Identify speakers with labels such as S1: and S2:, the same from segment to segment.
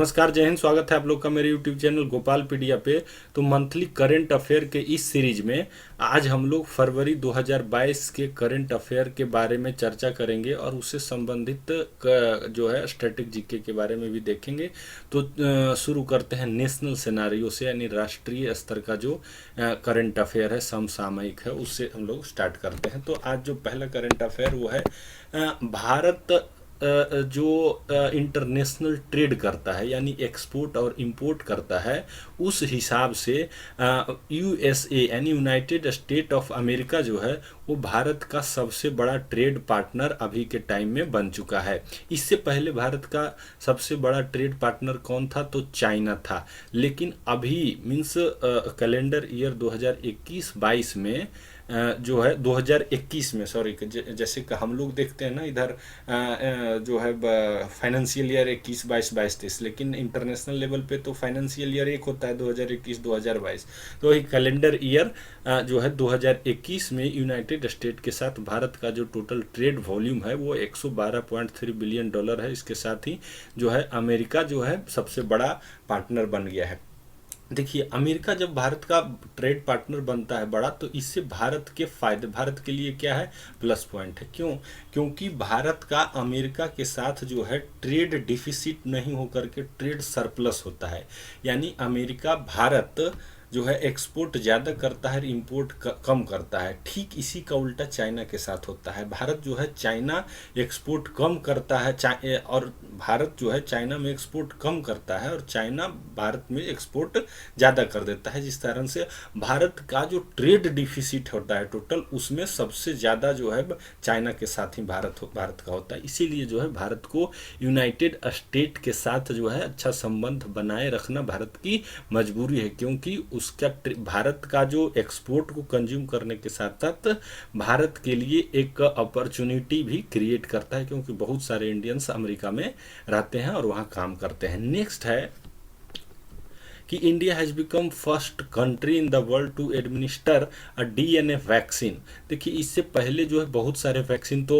S1: नमस्कार, जय हिंद। स्वागत है आप लोग का मेरे यूट्यूब चैनल गोपाल पीडिया पे। तो मंथली करंट अफेयर के इस सीरीज में आज हम लोग फरवरी 2022 के करंट अफेयर के बारे में चर्चा करेंगे और उससे संबंधित जो है स्टैटिक जीके के बारे में भी देखेंगे। तो शुरू करते हैं नेशनल सिनारियो से, यानी राष्ट्रीय स्तर का जो करंट अफेयर है, समसामयिक है, उससे हम लोग स्टार्ट करते हैं। तो आज जो पहला करंट अफेयर वो है भारत जो इंटरनेशनल ट्रेड करता है, यानी एक्सपोर्ट और इंपोर्ट करता है, उस हिसाब से यूएसए यानी यूनाइटेड स्टेट ऑफ अमेरिका जो है वो भारत का सबसे बड़ा ट्रेड पार्टनर अभी के टाइम में बन चुका है। इससे पहले भारत का सबसे बड़ा ट्रेड पार्टनर कौन था? तो चाइना था। लेकिन अभी मीन्स कैलेंडर ईयर 2021-22 में जो है 2021 में, सॉरी, जैसे कि हम लोग देखते हैं ना इधर जो है फाइनेंशियल ईयर 21-22-23, लेकिन इंटरनेशनल लेवल पे तो फाइनेंशियल ईयर एक होता है 2021-2022। तो वही कैलेंडर ईयर जो है 2021 में यूनाइटेड स्टेट के साथ भारत का जो टोटल ट्रेड वॉल्यूम है वो 112.3 बिलियन डॉलर है। इसके साथ ही जो है अमेरिका जो है सबसे बड़ा पार्टनर बन गया है। देखिए, अमेरिका जब भारत का ट्रेड पार्टनर बनता है बड़ा, तो इससे भारत के फायदे, भारत के लिए क्या है? प्लस पॉइंट है। क्यों? क्योंकि भारत का अमेरिका के साथ जो है ट्रेड डिफिसिट नहीं होकर के ट्रेड सरप्लस होता है। यानी अमेरिका भारत जो है एक्सपोर्ट ज़्यादा करता है, इंपोर्ट कम करता है। ठीक इसी का उल्टा चाइना के साथ होता है। भारत जो है चाइना एक्सपोर्ट कम करता है और भारत जो है चाइना में एक्सपोर्ट कम करता है और चाइना भारत में एक्सपोर्ट ज़्यादा कर देता है। जिस कारण से भारत का जो ट्रेड डिफिसिट होता है टोटल, उसमें सबसे ज़्यादा जो है चाइना के साथ ही भारत का होता है। इसीलिए जो है भारत को यूनाइटेड स्टेट के साथ जो है अच्छा संबंध बनाए रखना भारत की मजबूरी है, क्योंकि उसका भारत का जो एक्सपोर्ट को कंज्यूम करने के साथ साथ भारत के लिए एक अपॉर्चुनिटी भी क्रिएट करता है, क्योंकि बहुत सारे इंडियंस अमेरिका में रहते हैं और वहाँ काम करते हैं। नेक्स्ट है कि India has become first country in the world to administer a DNA vaccine. देखिए, इससे पहले जो है बहुत सारे वैक्सीन तो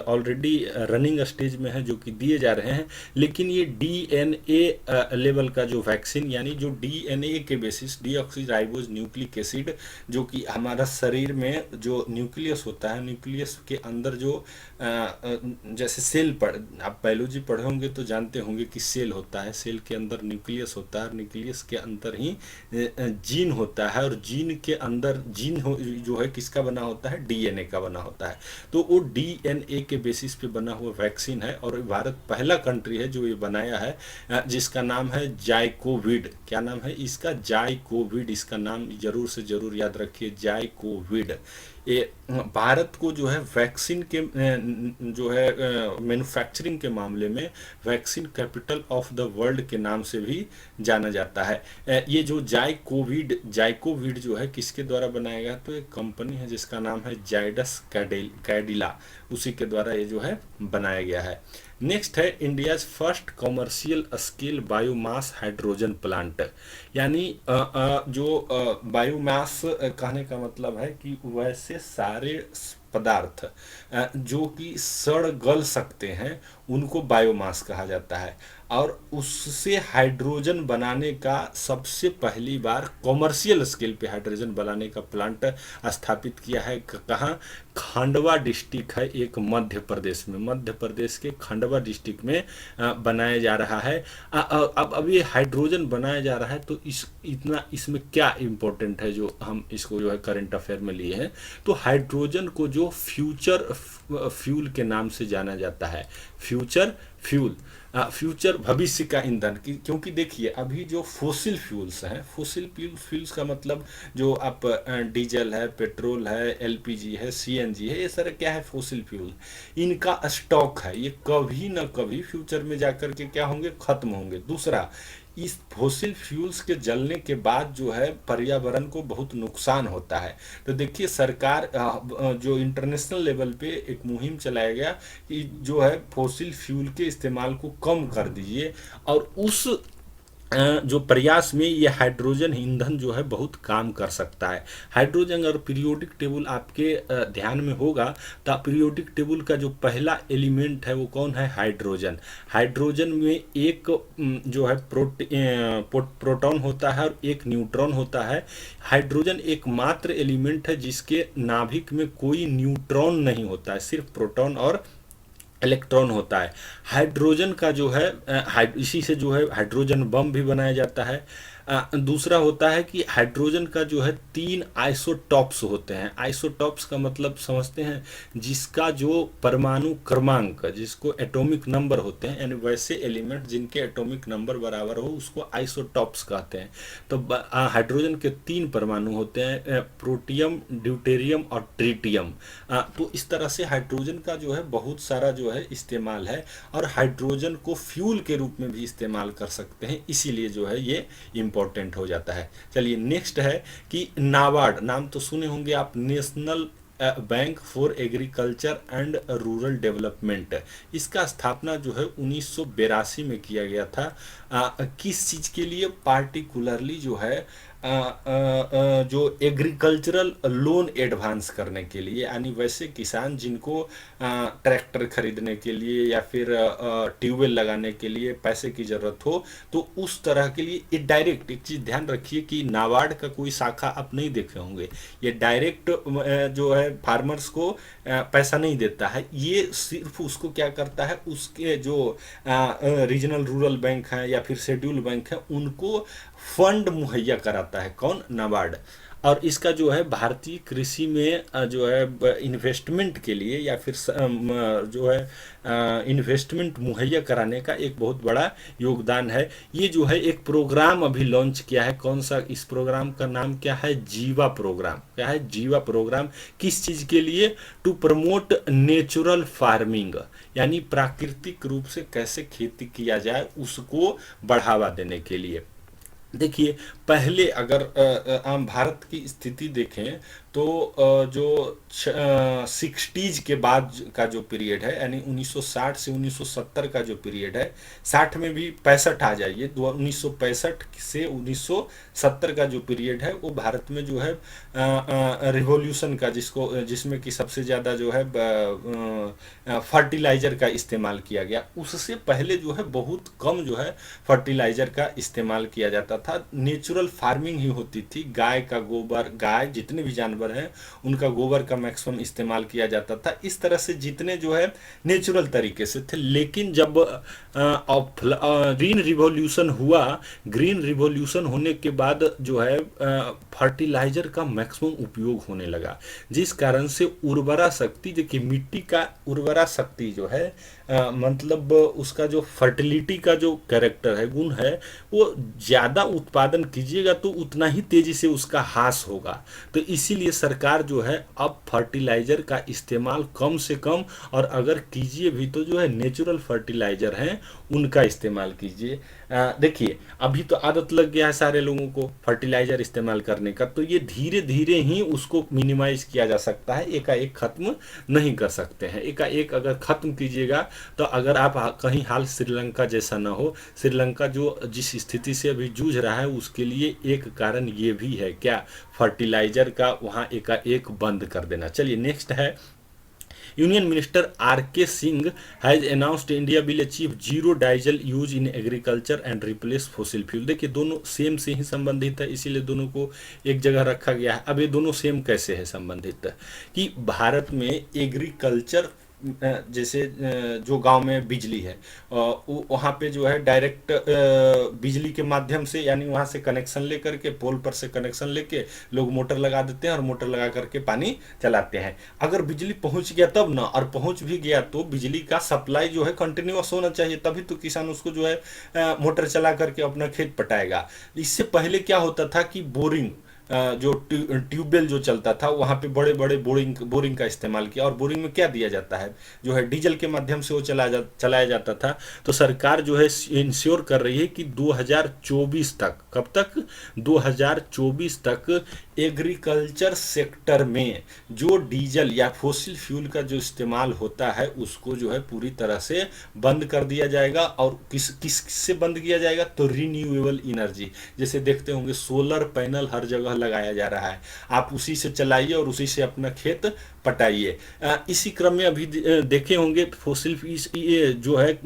S1: ऑलरेडी रनिंग स्टेज में है जो कि दिए जा रहे हैं, लेकिन ये डीएनए लेवल का जो वैक्सीन, यानी जो डीएनए के बेसिस, डीऑक्सीराइबोज न्यूक्लिक एसिड, जो कि हमारा शरीर में जो न्यूक्लियस होता है, न्यूक्लियस के अंदर जो जैसे सेल आप बायोलॉजी पढ़े होंगे तो जानते होंगे कि सेल होता है, सेल के अंदर न्यूक्लियस होता है, न्यूक्लियस के अंदर ही जीन होता है, और जीन के अंदर जो है किसका बना होता है? डीएनए का बना होता है। तो वो डीएनए के बेसिस पे बना हुआ वैक्सीन है, और भारत पहला कंट्री है जो ये बनाया है, जिसका नाम है जाइकोविड। क्या नाम है इसका? जाइकोविड। इसका नाम जरूर से जरूर याद रखिए, जाइकोविड। ये भारत को जो है वैक्सीन के जो है मैन्युफैक्चरिंग के मामले में vaccine capital of the world के नाम से भी जाना जाता है। ये जो जाइकोविड जो है किसके द्वारा बनाया गया? तो एक कंपनी है जिसका नाम है जाइडस कैडिला, उसी के द्वारा ये जो है बनाया गया है। नेक्स्ट है India's first commercial scale biomass hydrogen plant. यानी जो बायोमास कहने का मतलब है कि वैसे सारे पदार्थ जो कि सड़ गल सकते हैं उनको बायोमास कहा जाता है, और उससे हाइड्रोजन बनाने का सबसे पहली बार कमर्शियल स्केल पे हाइड्रोजन बनाने का प्लांट स्थापित किया है। कहाँ? खंडवा डिस्ट्रिक्ट है एक मध्य प्रदेश में, मध्य प्रदेश के खंडवा डिस्ट्रिक्ट में बनाया जा रहा है। अब ये हाइड्रोजन बनाया जा रहा है, तो इसमें क्या इम्पोर्टेंट है जो हम इसको जो है करंट अफेयर में लिए हैं? तो हाइड्रोजन को जो फ्यूचर फ्यूल के नाम से जाना जाता है, फ्यूचर फ्यूल, फ्यूचर भविष्य का ईंधन। क्योंकि देखिए, अभी जो फोसिल फ्यूल्स हैं, फोसिल फ्यूल्स का मतलब जो आप डीजल है, पेट्रोल है, एलपीजी है, सीएनजी है, ये सारे क्या है? Fossil fuel. इनका स्टॉक है, ये कभी ना कभी फ्यूचर में जाकर के क्या होंगे? खत्म होंगे। दूसरा, इस फोसिल फ्यूल्स के जलने के बाद जो है पर्यावरण को बहुत नुकसान होता है। तो देखिए, सरकार जो इंटरनेशनल लेवल पे एक मुहिम चलाया गया कि जो है फोसिल फ्यूल के इस्तेमाल को कम कर दीजिए, और जो प्रयास में ये हाइड्रोजन ईंधन जो है बहुत काम कर सकता है। हाइड्रोजन और पीरियोडिक टेबल आपके ध्यान में होगा, तो पीरियोडिक टेबल का जो पहला एलिमेंट है वो कौन है? हाइड्रोजन। हाइड्रोजन में एक जो है प्रोटॉन होता है और एक न्यूट्रॉन होता है। हाइड्रोजन एकमात्र एलिमेंट है जिसके नाभिक में कोई न्यूट्रॉन नहीं होता है, सिर्फ प्रोटॉन और इलेक्ट्रॉन होता है। हाइड्रोजन का जो है इसी से जो है हाइड्रोजन बम भी बनाया जाता है। दूसरा होता है कि हाइड्रोजन का जो है 3 आइसोटॉप्स होते हैं। आइसोटॉप्स का मतलब समझते हैं, जिसका जो परमाणु क्रमांक, जिसको एटॉमिक नंबर होते हैं, यानी वैसे एलिमेंट जिनके एटॉमिक नंबर बराबर हो उसको आइसोटॉप्स कहते हैं। तो हाइड्रोजन के 3 परमाणु होते हैं, प्रोटियम, ड्यूटेरियम और ट्रिटियम। तो इस तरह से हाइड्रोजन का जो है बहुत सारा जो है इस्तेमाल है, और हाइड्रोजन को फ्यूल के रूप में भी इस्तेमाल कर सकते हैं, इसीलिए जो है ये इम्पोर्टेंट हो जाता है। चलिए नेक्स्ट है कि नाबार्ड, नाम तो सुने होंगे आप, national bank for agriculture and rural development. इसका स्थापना जो है 1982 में किया गया था। किस चीज़ के लिए? पार्टिकुलरली जो है जो एग्रीकल्चरल लोन एडवांस करने के लिए, यानी वैसे किसान जिनको ट्रैक्टर खरीदने के लिए या फिर ट्यूबवेल लगाने के लिए पैसे की ज़रूरत हो, तो उस तरह के लिए ये डायरेक्ट, एक चीज़ ध्यान रखिए कि नाबार्ड का कोई शाखा आप नहीं देखे होंगे, ये डायरेक्ट जो है फार्मर्स को पैसा नहीं देता है, ये सिर्फ उसको क्या करता है, उसके जो रीजनल रूरल बैंक हैं या फिर शेड्यूल बैंक हैं उनको फंड मुहैया कराता है। कौन? नाबार्ड। और इसका जो है भारतीय कृषि में जो है इन्वेस्टमेंट के लिए या फिर जो है इन्वेस्टमेंट मुहैया कराने का एक बहुत बड़ा योगदान है। ये जो है एक प्रोग्राम अभी लॉन्च किया है। कौन सा? इस प्रोग्राम का नाम क्या है? जीवा प्रोग्राम। क्या है? जीवा प्रोग्राम। किस चीज़ के लिए? टू प्रमोट नेचुरल फार्मिंग, यानी प्राकृतिक रूप से कैसे खेती किया जाए उसको बढ़ावा देने के लिए। देखिए, पहले अगर आम भारत की स्थिति देखें तो जो 60s के बाद का जो पीरियड है, यानी 1960 से 1970 का जो पीरियड है, 60 में भी 65 आ जाइए, 1965 से 1970 का जो पीरियड है वो भारत में जो है रिवॉल्यूशन का, जिसमें कि सबसे ज़्यादा जो है फर्टिलाइज़र का इस्तेमाल किया गया। उससे पहले जो है बहुत कम जो है फर्टिलाइज़र का इस्तेमाल किया जाता था, नेचुरल फार्मिंग ही होती थी। गाय का गोबर, गाय जितने भी जानवर हैं उनका गोबर का मैक्सिमम इस्तेमाल किया जाता था। इस तरह से जितने जो है नेचुरल तरीके से थे। लेकिन जब ग्रीन रिवॉल्यूशन हुआ, ग्रीन रिवॉल्यूशन होने के बाद जो है फर्टिलाइजर का मैक्सिमम उपयोग होने लगा, जिस कारण से उर्वरा शक्ति, देखिए मिट्टी का उर्वरा शक्ति जो है मतलब उसका जो फर्टिलिटी का जो कैरेक्टर है, गुण है, वो ज़्यादा उत्पादन कीजिएगा तो उतना ही तेज़ी से उसका ह्रास होगा। तो इसीलिए सरकार जो है अब फर्टिलाइज़र का इस्तेमाल कम से कम, और अगर कीजिए भी तो जो है नेचुरल फर्टिलाइज़र हैं उनका इस्तेमाल कीजिए। देखिए अभी तो आदत लग गया है सारे लोगों को फर्टिलाइज़र इस्तेमाल करने का, तो ये धीरे धीरे ही उसको मिनिमाइज किया जा सकता है, एकाएक ख़त्म नहीं कर सकते हैं। एकाएक अगर ख़त्म कीजिएगा तो अगर आप कहीं हाल श्रीलंका जैसा ना हो, श्रीलंका जो जिस स्थिति से अभी जूझ रहा है उसके लिए एक कारण ये भी है, क्या? फर्टिलाइज़र का वहाँ एकाएक बंद कर देना। चलिए नेक्स्ट है, union minister R K Singh has announced India will achieve zero diesel use in agriculture and replace fossil fuel. देखिए दोनों सेम से ही संबंधित है, इसीलिए दोनों को एक जगह रखा गया है। अब ये दोनों सेम कैसे है संबंधित? कि भारत में एग्रीकल्चर, जैसे जो गांव में बिजली है वहाँ पे जो है डायरेक्ट बिजली के माध्यम से, यानी वहाँ से कनेक्शन लेकर के, पोल पर से कनेक्शन लेके लोग मोटर लगा देते हैं और मोटर लगा करके पानी चलाते हैं। अगर बिजली पहुँच गया तब ना, और पहुँच भी गया तो बिजली का सप्लाई जो है कंटिन्यूअस होना चाहिए, तभी तो किसान उसको जो है मोटर चला करके अपना खेत पटाएगा। इससे पहले क्या होता था कि बोरिंग, जो ट्यूबवेल जो चलता था वहाँ पे बड़े बड़े बोरिंग का इस्तेमाल किया, और बोरिंग में क्या दिया जाता है, जो है डीजल के माध्यम से वो चलाया जाता था। तो सरकार जो है इंश्योर कर रही है कि 2024 तक, कब तक, 2024 तक एग्रीकल्चर सेक्टर में जो डीजल या फोसिल फ्यूल का जो इस्तेमाल होता है उसको जो है पूरी तरह से बंद कर दिया जाएगा। और किस किस से बंद किया जाएगा, तो रिन्यूएबल एनर्जी, जैसे देखते होंगे सोलर पैनल हर जगह लगाया जा रहा है, आप उसी से चलाइए और उसी से अपना खेत पटाइए। इसी क्रम में अभी देखे होंगे फोसिल ये जो है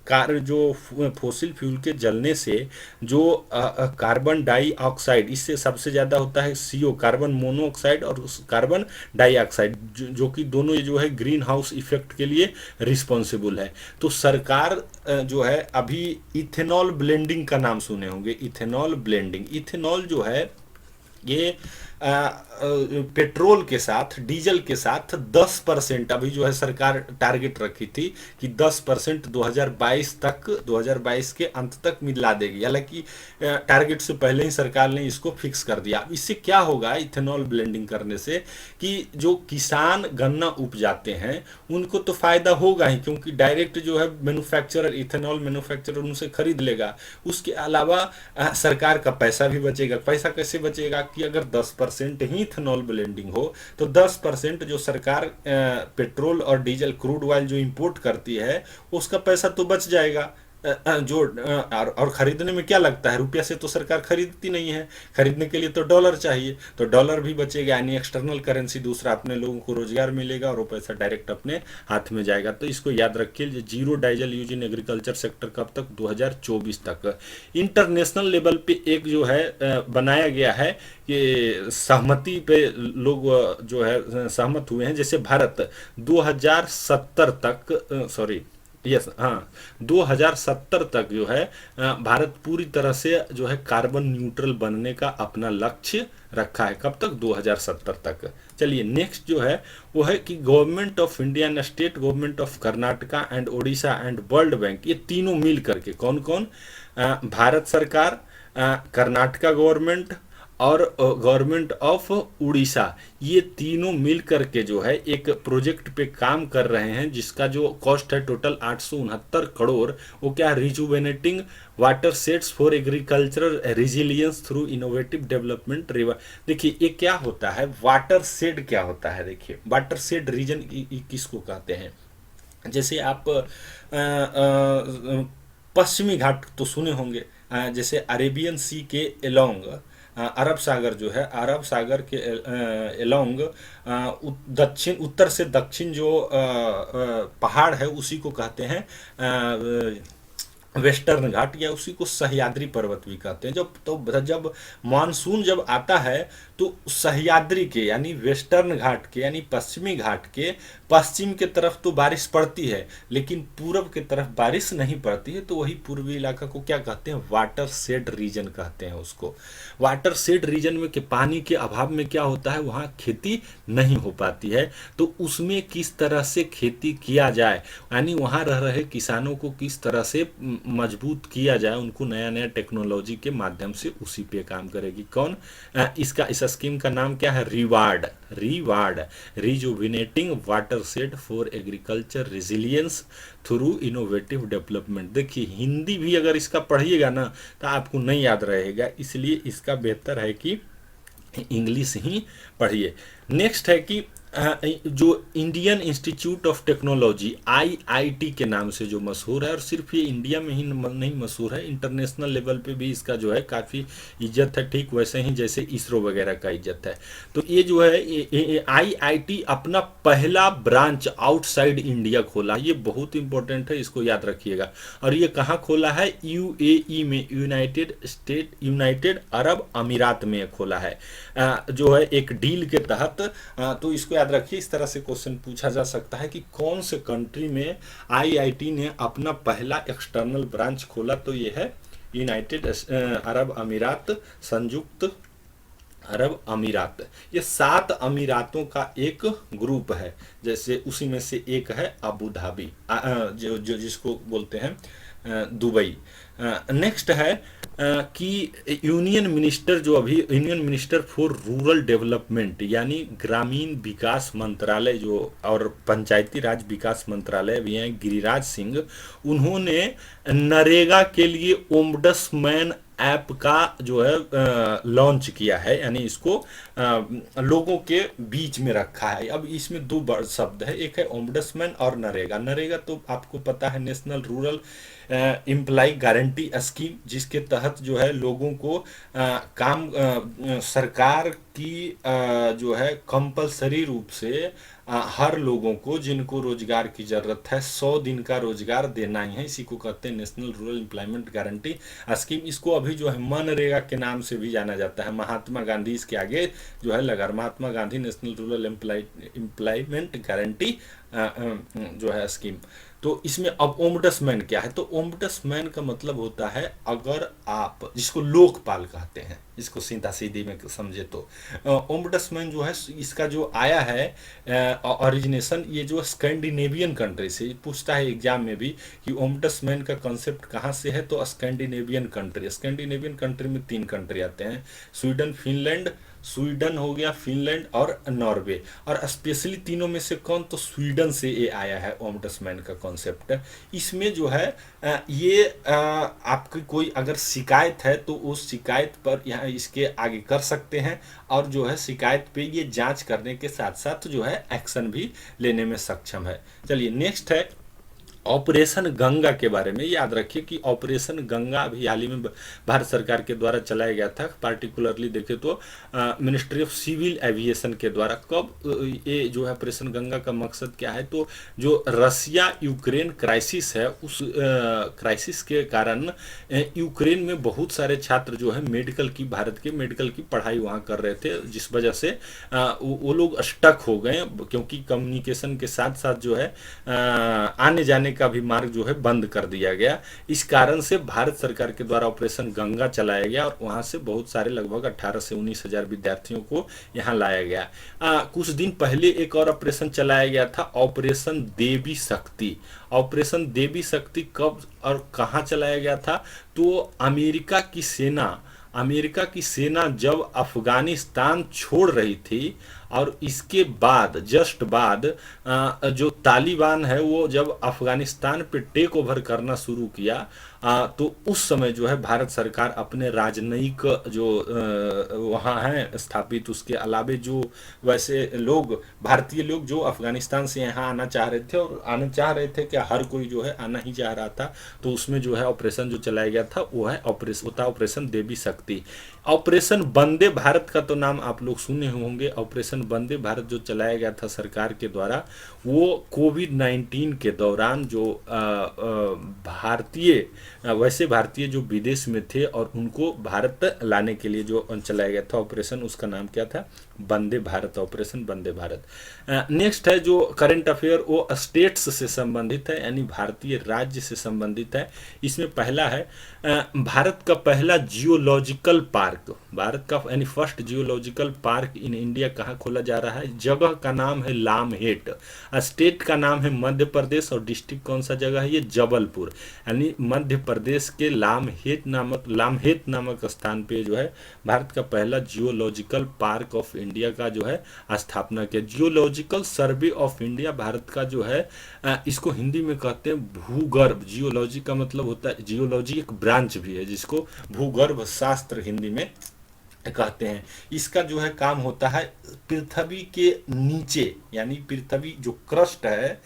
S1: कार जो फोसिल फ्यूल के जलने से जो कार्बन डाइऑक्साइड, इससे सबसे ज़्यादा होता है सीओ, कार्बन मोनोऑक्साइड, और कार्बन डाइऑक्साइड, जो कि दोनों ये जो है ग्रीन हाउस इफेक्ट के लिए रिस्पॉन्सिबल है। तो सरकार जो है अभी इथेनॉल ब्लेंडिंग का नाम सुने होंगे, इथेनॉल ब्लेंडिंग, इथेनॉल जो है ये पेट्रोल के साथ, डीजल के साथ 10% अभी जो है सरकार टारगेट रखी थी कि 10% 2022 तक, 2022 के अंत तक मिला देगी। हालांकि टारगेट से पहले ही सरकार ने इसको फिक्स कर दिया। इससे क्या होगा इथेनॉल ब्लेंडिंग करने से, कि जो किसान गन्ना उपजाते हैं उनको तो फायदा होगा ही, क्योंकि डायरेक्ट जो है मैन्युफैक्चरर, इथेनॉल मैन्युफैक्चरर उनसे खरीद लेगा। उसके अलावा सरकार का पैसा भी बचेगा। पैसा कैसे बचेगा, कि अगर 10% ही इथेनॉल ब्लेंडिंग हो तो 10% जो सरकार पेट्रोल और डीजल क्रूड ऑयल जो इंपोर्ट करती है उसका पैसा तो बच जाएगा। और खरीदने में क्या लगता है, रुपया से तो सरकार खरीदती नहीं है, खरीदने के लिए तो डॉलर चाहिए, तो डॉलर भी बचेगा, यानी एक्सटर्नल करेंसी, दूसरा अपने लोगों को रोजगार मिलेगा और वो पैसा डायरेक्ट अपने हाथ में जाएगा। तो इसको याद रखिए, zero diesel use in agriculture sector कब तक, 2024 तक। इंटरनेशनल लेवल पे एक जो है बनाया गया है कि सहमति पे लोग जो है सहमत हुए हैं, जैसे भारत 2070 तक, सॉरी यस हाँ, 2070 तक जो है भारत पूरी तरह से जो है कार्बन न्यूट्रल बनने का अपना लक्ष्य रखा है। कब तक, 2070 तक। चलिए नेक्स्ट जो है वो है कि government of India and state government of Karnataka and Odisha and world bank, ये तीनों मिल करके, कौन कौन, भारत सरकार, कर्नाटका गवर्नमेंट और गवर्नमेंट ऑफ उड़ीसा, ये तीनों मिल करके जो है एक प्रोजेक्ट पे काम कर रहे हैं, जिसका जो कॉस्ट है टोटल 869 करोड़। वो क्या, rejuvenating watersheds for agricultural resilience through innovative development river. देखिए ये क्या होता है, वाटर सेड क्या होता है, देखिए वाटर सेड रीजन किसको कहते हैं। जैसे आप पश्चिमी घाट तो सुने होंगे, जैसे अरेबियन सी के एलोंग, अरब सागर जो है, अरब सागर के एलोंग दक्षिण, उत्तर से दक्षिण जो पहाड़ है उसी को कहते हैं वेस्टर्न घाट, या उसी को सह्याद्री पर्वत भी कहते हैं। जब मानसून जब आता है तो सह्याद्री के यानी वेस्टर्न घाट के यानी पश्चिमी घाट के पश्चिम के तरफ तो बारिश पड़ती है, लेकिन पूरब के तरफ बारिश नहीं पड़ती है। तो वही पूर्वी इलाका को क्या कहते हैं, वाटर शेड रीजन कहते हैं उसको। वाटर शेड रीजन में के पानी के अभाव में क्या होता है, वहाँ खेती नहीं हो पाती है। तो उसमें किस तरह से खेती किया जाए, यानी वहाँ रह रहे किसानों को किस तरह से मजबूत किया जाए, उनको नया नया टेक्नोलॉजी के माध्यम से उसी पे काम करेगी। कौन, इस स्कीम का नाम क्या है, reward rejuvenating water said for agriculture resilience through innovative development. देखिए हिंदी भी अगर इसका पढ़िएगा ना तो आपको नहीं याद रहेगा, इसलिए इसका बेहतर है कि इंग्लिश ही पढ़िए। नेक्स्ट है कि जो Indian institute of technology IIT के नाम से जो मशहूर है, और सिर्फ ये इंडिया में ही नहीं मशहूर है, इंटरनेशनल लेवल पे भी इसका जो है काफ़ी इज्जत है, ठीक वैसे ही जैसे इसरो वगैरह का इज्जत है। तो ये जो है आईआईटी अपना पहला ब्रांच आउटसाइड इंडिया खोला, ये बहुत इंपॉर्टेंट है, इसको याद रखिएगा। और ये कहाँ खोला है, यूएई में, यूनाइटेड अरब अमीरात में खोला है, जो है एक डील के तहत। तो इसको याद रखिए, इस तरह से क्वेश्चन पूछा जा सकता है कि कौन से कंट्री में आईआईटी ने अपना पहला एक्सटर्नल ब्रांच खोला, तो ये है यूनाइटेड अरब अमीरात, संयुक्त अरब अमीरात। ये 7 अमीरातों का एक ग्रुप है, जैसे उसी में से एक है अबू धाबी, जो जिसको बोलते हैं दुबई। नेक्स्ट है कि यूनियन मिनिस्टर जो अभी union minister for rural development यानी ग्रामीण विकास मंत्रालय जो और पंचायती राज विकास मंत्रालय भी हैं, गिरिराज सिंह, उन्होंने नरेगा के लिए ओम्बडसमैन ऐप का जो है लॉन्च किया है, यानी इसको लोगों के बीच में रखा है। अब इसमें दो शब्द है, एक है ओम्बडसमैन और नरेगा। नरेगा तो आपको पता है national rural employ guarantee scheme, जिसके तहत जो है लोगों को काम सरकार की जो है कंपलसरी रूप से हर लोगों को जिनको रोजगार की जरूरत है 100 दिन का रोजगार देना ही है। इसी को कहते हैं national rural employment guarantee scheme. इसको अभी जो है मनरेगा के नाम से भी जाना जाता है। महात्मा गांधी इसके आगे जो है लगा, Mahatma Gandhi national rural employment guarantee जो है स्कीम। तो इसमें अब ओम्बडसमैन क्या है, तो ओम्बडसमैन का मतलब होता है, अगर आप जिसको लोकपाल कहते हैं, इसको सीधा सीधी में समझे तो ओम्बडसमैन जो है इसका जो आया है ओरिजिनेशन, ये जो स्कैंडिनेवियन कंट्री से पूछता है एग्जाम में भी कि ओम्बडसमैन का कॉन्सेप्ट कहाँ से है, तो स्कैंडिनेवियन कंट्री। स्कैंडिनेवियन कंट्री में 3 कंट्री आते हैं, स्वीडन हो गया, फिनलैंड और नॉर्वे। और स्पेशली तीनों में से कौन, तो स्वीडन से ये आया है ओम्बडसमैन का कॉन्सेप्ट। इसमें जो है ये आपकी कोई अगर शिकायत है तो उस शिकायत पर यहाँ इसके आगे कर सकते हैं, और जो है शिकायत पे ये जांच करने के साथ साथ जो है एक्शन भी लेने में सक्षम है। चलिए नेक्स्ट है ऑपरेशन गंगा के बारे में। याद रखिए कि ऑपरेशन गंगा अभी हाल ही में भारत सरकार के द्वारा चलाया गया था। पार्टिकुलरली देखे तो मिनिस्ट्री ऑफ सिविल एविएशन के द्वारा। कब ये जो है ऑपरेशन गंगा का मकसद क्या है, तो जो रसिया यूक्रेन क्राइसिस है, उस क्राइसिस के कारण यूक्रेन में बहुत सारे छात्र जो है मेडिकल की, भारत के मेडिकल की पढ़ाई वहाँ कर रहे थे, जिस वजह से वो लोग स्टक हो गए, क्योंकि कम्युनिकेशन के साथ साथ जो है आने जाने का भी मार्ग जो है बंद कर दिया गया। इस कारण से भारत सरकार के द्वारा ऑपरेशन गंगा चलाया गया और वहां से बहुत सारे लगभग 18 से 19 हजार विद्यार्थियों को यहां लाया गया। कुछ दिन पहले एक और ऑपरेशन चलाया गया था, ऑपरेशन देवी शक्ति। ऑपरेशन देवी शक्ति कब और कहां चलाया गया था, तो अमेरिका की सेना जब अफगानिस्तान छोड़ रही थी, और इसके बाद जस्ट बाद जो तालिबान है वो जब अफगानिस्तान पे टेक ओवर करना शुरू किया, तो उस समय जो है भारत सरकार अपने राजनयिक जो वहाँ हैं स्थापित, उसके अलावे जो वैसे लोग, भारतीय लोग जो अफगानिस्तान से यहाँ आना चाह रहे थे, और आना चाह रहे थे क्या, हर कोई जो है आना ही चाह रहा था, तो उसमें जो है ऑपरेशन जो चलाया गया था वो है ऑपरेशन देवी शक्ति। ऑपरेशन वंदे भारत का तो नाम आप लोग सुने होंगे। ऑपरेशन वंदे भारत जो चलाया गया था सरकार के द्वारा, वो कोविड-19 के दौरान जो भारतीय जो विदेश में थे और उनको भारत लाने के लिए जो चलाया गया था ऑपरेशन, उसका नाम क्या था, वंदे भारत, ऑपरेशन वंदे भारत। नेक्स्ट है जो करंट अफेयर, वो स्टेट्स से संबंधित है, यानी भारतीय राज्य से संबंधित है। इसमें पहला है भारत का पहला जियोलॉजिकल पार्क, भारत का यानी first geological park in India कहाँ खोला जा रहा है। जगह का नाम है लामहेट, स्टेट का नाम है मध्य प्रदेश, और डिस्ट्रिक्ट कौन सा जगह है, ये जबलपुर, यानी मध्य प्रदेश के लामहेट नामक स्थान पे जो है भारत का पहला जियोलॉजिकल पार्क ऑफ इंडिया का जो है स्थापना किया। Geological survey of India Bharat का जो है इसको हिंदी में कहते हैं भूगर्भ। जियोलॉजी का मतलब होता है, जियोलॉजी एक ब्रांच भी है जिसको भूगर्भ शास्त्र हिंदी में कहते हैं। इसका जो है काम होता है पृथ्वी के नीचे, यानी पृथ्वी जो क्रस्ट है,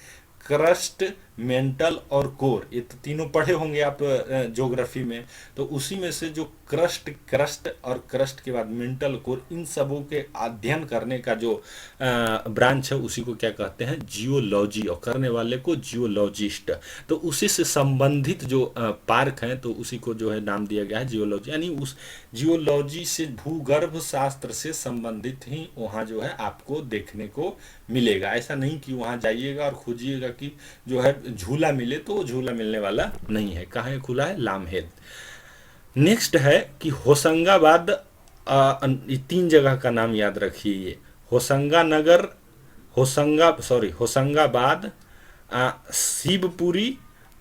S1: क्रस्ट, मेंटल और कोर, ये तो तीनों पढ़े होंगे आप ज्योग्राफी में, तो उसी में से जो क्रस्ट और क्रस्ट के बाद मेंटल कोर, इन सबों के अध्ययन करने का जो ब्रांच है उसी को क्या कहते हैं, जियोलॉजी, और करने वाले को जियोलॉजिस्ट। तो उसी से संबंधित जो पार्क हैं तो उसी को जो है नाम दिया गया है जियोलॉजी, यानी उस जियोलॉजी से, भूगर्भ शास्त्र से संबंधित ही वहाँ जो है आपको देखने को मिलेगा। ऐसा नहीं कि वहाँ जाइएगा और खोजिएगा कि जो है झूला मिले, तो वो झूला मिलने वाला नहीं है। कहाँ खुला है, लामहेद। नेक्स्ट है कि होशंगाबाद, 3 जगह का नाम याद रखिए, ये होशंगाबाद, शिवपुरी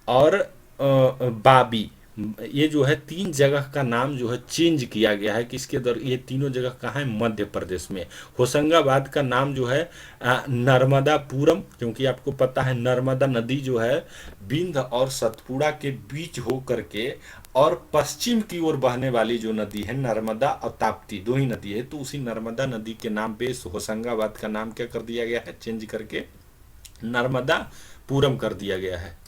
S1: और बाबी, ये जो है 3 जगह का नाम जो है चेंज किया गया है, कि इसके दर ये तीनों जगह कहाँ है, मध्य प्रदेश में। होशंगाबाद का नाम जो है नर्मदापुरम, क्योंकि आपको पता है नर्मदा नदी जो है बिंद और सतपुड़ा के बीच हो करके और पश्चिम की ओर बहने वाली जो नदी है नर्मदा और ताप्ती, दो ही नदी है, तो उसी नर्मदा नदी के नाम पे इस होशंगाबाद का नाम क्या कर दिया गया है, चेंज करके नर्मदापुरम कर दिया गया है।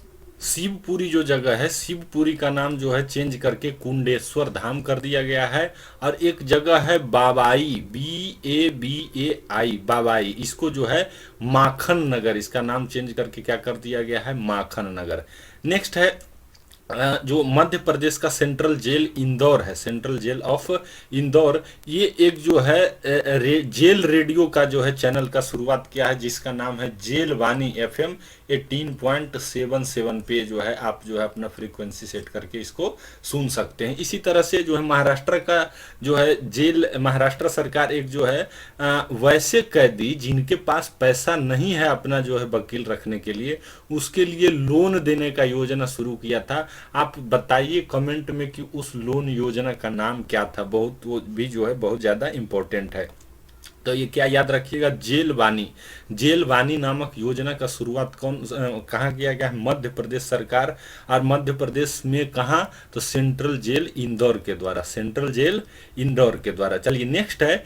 S1: शिवपुरी जो जगह है, शिवपुरी का नाम जो है चेंज करके कुंडेश्वर धाम कर दिया गया है। और एक जगह है बाबाई, BABAI, बाबाई, इसको जो है माखन नगर, इसका नाम चेंज करके क्या कर दिया गया है, माखन नगर। नेक्स्ट है जो मध्य प्रदेश का सेंट्रल जेल इंदौर है, सेंट्रल जेल ऑफ इंदौर, ये एक जो है जेल रेडियो का जो है चैनल का शुरुआत किया है, जिसका नाम है जेल वानी FM 18.77 पे जो है आप जो है अपना फ्रीक्वेंसी सेट करके इसको सुन सकते हैं। इसी तरह से जो है महाराष्ट्र का जो है जेल, महाराष्ट्र सरकार एक जो है वैसे कैदी जिनके पास पैसा नहीं है अपना जो है वकील रखने के लिए, उसके लिए लोन देने का योजना शुरू किया था। आप बताइए कमेंट में कि उस लोन योजना का नाम क्या था, बहुत वो भी जो है बहुत ज़्यादा इम्पोर्टेंट है। तो ये क्या याद रखिएगा, जेल वानी नामक योजना का शुरुआत कहाँ किया गया है, मध्य प्रदेश सरकार। और मध्य प्रदेश में कहाँ, तो सेंट्रल जेल इंदौर के द्वारा, सेंट्रल जेल इंदौर के द्वारा। चलिए नेक्स्ट है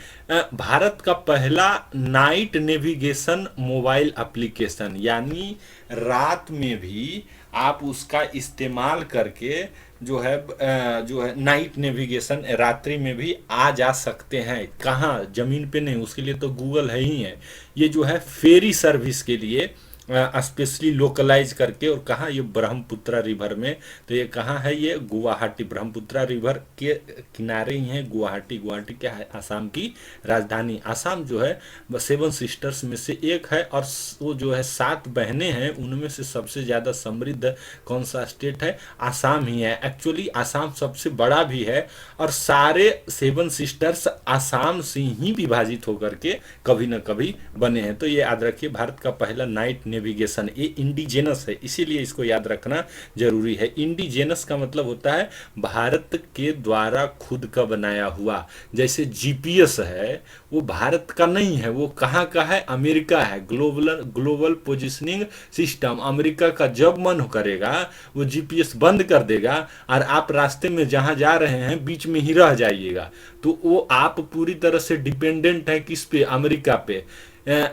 S1: भारत का पहला नाइट नेविगेशन मोबाइल एप्लीकेशन, यानी रात में भी आप उसका इस्तेमाल करके जो है नाइट नेविगेशन, रात्रि में भी आ जा सकते हैं। कहाँ, जमीन पे नहीं, उसके लिए तो गूगल है ही है। ये जो है फेरी सर्विस के लिए स्पेशली लोकलाइज करके, और कहाँ, ये ब्रह्मपुत्रा रिवर में। तो ये कहाँ है, ये गुवाहाटी, ब्रह्मपुत्रा रिवर के किनारे ही है गुवाहाटी। गुवाहाटी क्या है, आसाम की राजधानी। आसाम जो है 7 सिस्टर्स में से एक है, और वो जो है 7 बहनें हैं, उनमें से सबसे ज़्यादा समृद्ध कौन सा स्टेट है, आसाम ही है। एक्चुअली आसाम सबसे बड़ा भी है, और सारे 7 सिस्टर्स आसाम से ही विभाजित होकर के कभी न कभी बने हैं। तो ये याद रखिए, भारत का पहला नाइट नेविगेशन, ये इंडिजेनस है, इसीलिए इसको याद रखना जरूरी है। इंडिजेनस का मतलब होता है भारत के द्वारा खुद का बनाया हुआ। जैसे GPS है, वो भारत का नहीं है, वो कहाँ का है, अमेरिका है। ग्लोबल पोजिशनिंग सिस्टम, अमेरिका का जब मन करेगा वो GPS बंद कर देगा, और आप रास्ते में जहां जा रहे हैं बीच में ही रह जाइएगा। तो वो आप पूरी तरह से डिपेंडेंट है किस पे, अमेरिका पे।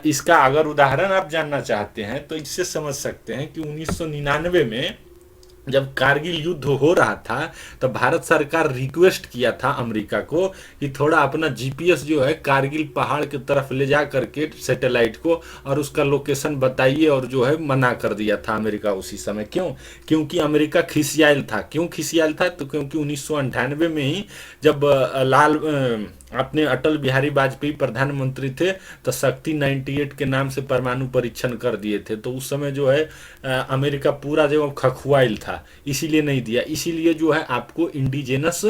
S1: इसका अगर उदाहरण आप जानना चाहते हैं तो इससे समझ सकते हैं कि 1999 में जब कारगिल युद्ध हो रहा था, तो भारत सरकार रिक्वेस्ट किया था अमेरिका को कि थोड़ा अपना GPS जो है कारगिल पहाड़ की तरफ ले जा करके सैटेलाइट को, और उसका लोकेशन बताइए, और जो है मना कर दिया था अमेरिका उसी समय। क्यों, क्योंकि अमेरिका खिसियाल था। क्यों खिसियाल था, तो क्योंकि 1998 में ही जब अपने अटल बिहारी वाजपेयी प्रधानमंत्री थे, तो शक्ति 98 के नाम से परमाणु परीक्षण कर दिए थे। तो उस समय जो है अमेरिका पूरा जो खखुआइल था, इसीलिए नहीं दिया। इसीलिए जो है आपको इंडिजेनस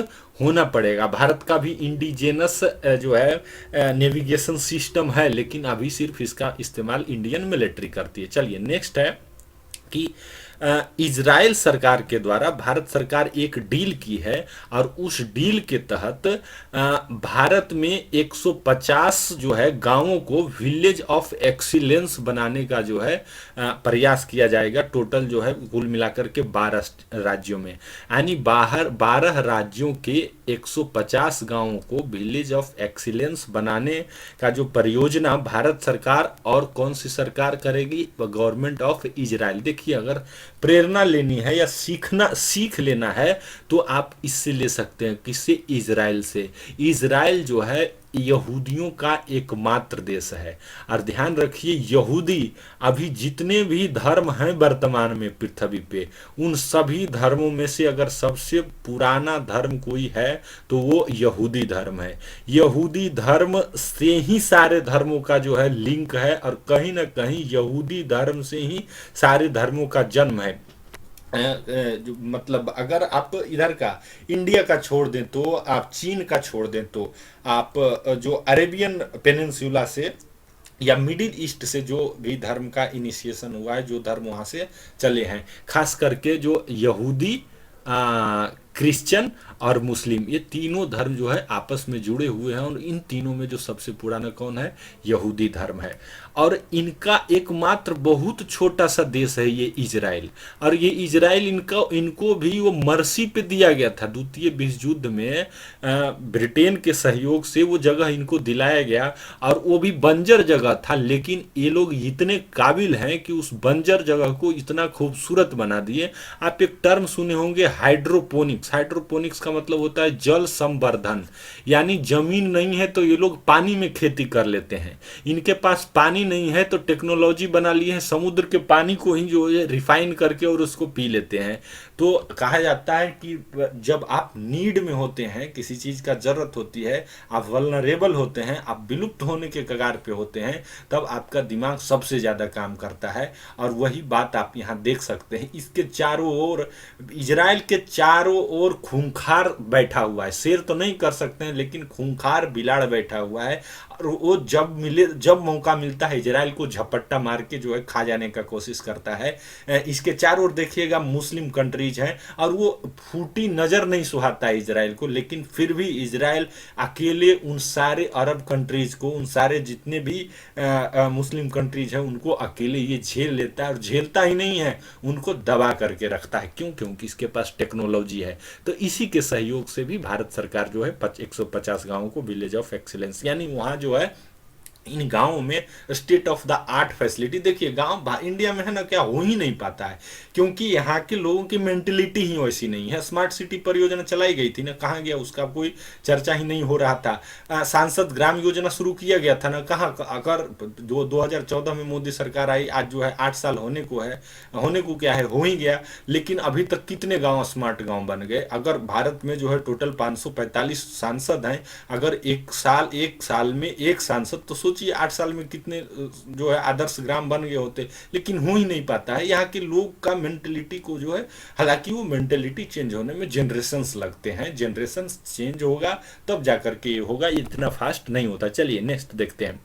S1: होना पड़ेगा। भारत का भी इंडिजेनस जो है नेविगेशन सिस्टम है, लेकिन अभी सिर्फ इसका इस्तेमाल इंडियन मिलिट्री करती है। चलिए नेक्स्ट है कि इजराइल सरकार के द्वारा भारत सरकार एक डील की है, और उस डील के तहत भारत में 150 जो है गांवों को विलेज ऑफ एक्सीलेंस बनाने का जो है प्रयास किया जाएगा। टोटल जो है कुल मिलाकर के 12 राज्यों में, यानी 12 राज्यों के 150 गांवों को विलेज ऑफ एक्सीलेंस बनाने का जो परियोजना भारत सरकार और कौन सी सरकार करेगी, गवर्नमेंट ऑफ इजराइल। देखिए, अगर प्रेरणा लेनी है या सीख लेना है तो आप इससे ले सकते हैं, किससे, इजराइल से। इजराइल जो है यहूदियों का एकमात्र देश है। और ध्यान रखिए, यहूदी अभी जितने भी धर्म हैं वर्तमान में पृथ्वी पे, उन सभी धर्मों में से अगर सबसे पुराना धर्म कोई है तो वो यहूदी धर्म है। यहूदी धर्म से ही सारे धर्मों का जो है लिंक है, और कहीं ना कहीं यहूदी धर्म से ही सारे धर्मों का जन्म है। जो मतलब अगर आप इधर का इंडिया का छोड़ दें, तो आप चीन का छोड़ दें, तो आप जो अरेबियन पेनिनसुला से या मिडिल ईस्ट से जो भी धर्म का इनिशिएशन हुआ है, जो धर्म वहाँ से चले हैं, खास करके जो यहूदी क्रिश्चियन और मुस्लिम, ये तीनों धर्म जो है आपस में जुड़े हुए हैं। और इन तीनों में जो सबसे पुराना कौन है? यहूदी धर्म है। और इनका एकमात्र बहुत छोटा सा देश है ये इजराइल। और ये इजराइल इनको भी वो मर्सी पे दिया गया था द्वितीय विश्व युद्ध में, ब्रिटेन के सहयोग से वो जगह इनको दिलाया गया। और वो भी बंजर जगह था, लेकिन ये लोग इतने काबिल हैं कि उस बंजर जगह को इतना खूबसूरत बना दिए। आप एक टर्म सुने होंगे, हाइड्रोपोनिक्स। हाइड्रोपोनिक्स का मतलब होता है जल संवर्धन, यानी जमीन नहीं है तो ये लोग पानी में खेती कर लेते हैं। इनके पास पानी नहीं है तो टेक्नोलॉजी बना ली है, समुद्र के पानी को ही जो है रिफाइन करके और उसको पी लेते हैं। तो कहा जाता है कि जब आप नीड में होते हैं, किसी चीज का जरूरत होती है, आप वल्नरेबल होते हैं, आप विलुप्त होने के कगार पे होते हैं, तब आपका दिमाग सबसे ज्यादा काम करता है। और वही बात आप यहाँ देख सकते हैं। इसके चारों ओर, इजराइल के चारों ओर खूंखार बैठा हुआ है। शेर तो नहीं कर सकते हैं, लेकिन खूंखार बिलाड़ बैठा हुआ है। और वो जब मौका मिलता है इजराइल को झपट्टा मार के जो है खा जाने का कोशिश करता है। इसके चारों ओर देखिएगा मुस्लिम कंट्रीज हैं, और वो फूटी नजर नहीं सुहाता है इजराइल को, लेकिन फिर भी इजराइल अकेले उन सारे अरब कंट्रीज को, उन सारे जितने भी मुस्लिम कंट्रीज हैं, उनको अकेले ये झेल लेता है। और झेलता ही नहीं है, उनको दबा करके रखता है। क्यों? क्योंकि इसके पास टेक्नोलॉजी है। तो इसी के सहयोग से भी भारत सरकार जो है 150 गांवों को विलेज ऑफ एक्सीलेंस, यानी वहां जो है इन गांवों में state of the art facility. देखिए गांव इंडिया में है ना, क्या हो ही नहीं पाता है, क्योंकि यहाँ के लोगों की मेंटेलिटी ही वैसी नहीं है। स्मार्ट सिटी परियोजना चलाई गई थी ना, कहाँ गया उसका कोई चर्चा ही नहीं हो रहा था। सांसद ग्राम योजना शुरू किया गया था ना, कहाँ? अगर 2014 में मोदी सरकार आई, आज जो है 8 साल होने को है, होने को क्या है, हो ही गया। लेकिन अभी तक कितने गांव स्मार्ट गांव बन गए? अगर भारत में जो है टोटल 545 सांसद हैं, अगर एक साल में एक सांसद, तो सोचिए 8 साल में कितने जो है आदर्श ग्राम बन गए होते। लेकिन हो ही नहीं पाता है। यहाँ के लोग का मेंटेलिटी को जो है, हालांकि वो मेंटेलिटी चेंज होने में जनरेशंस लगते हैं, जनरेशन चेंज होगा तब जाकर के ये होगा, इतना फास्ट नहीं होता। चलिए नेक्स्ट देखते हैं।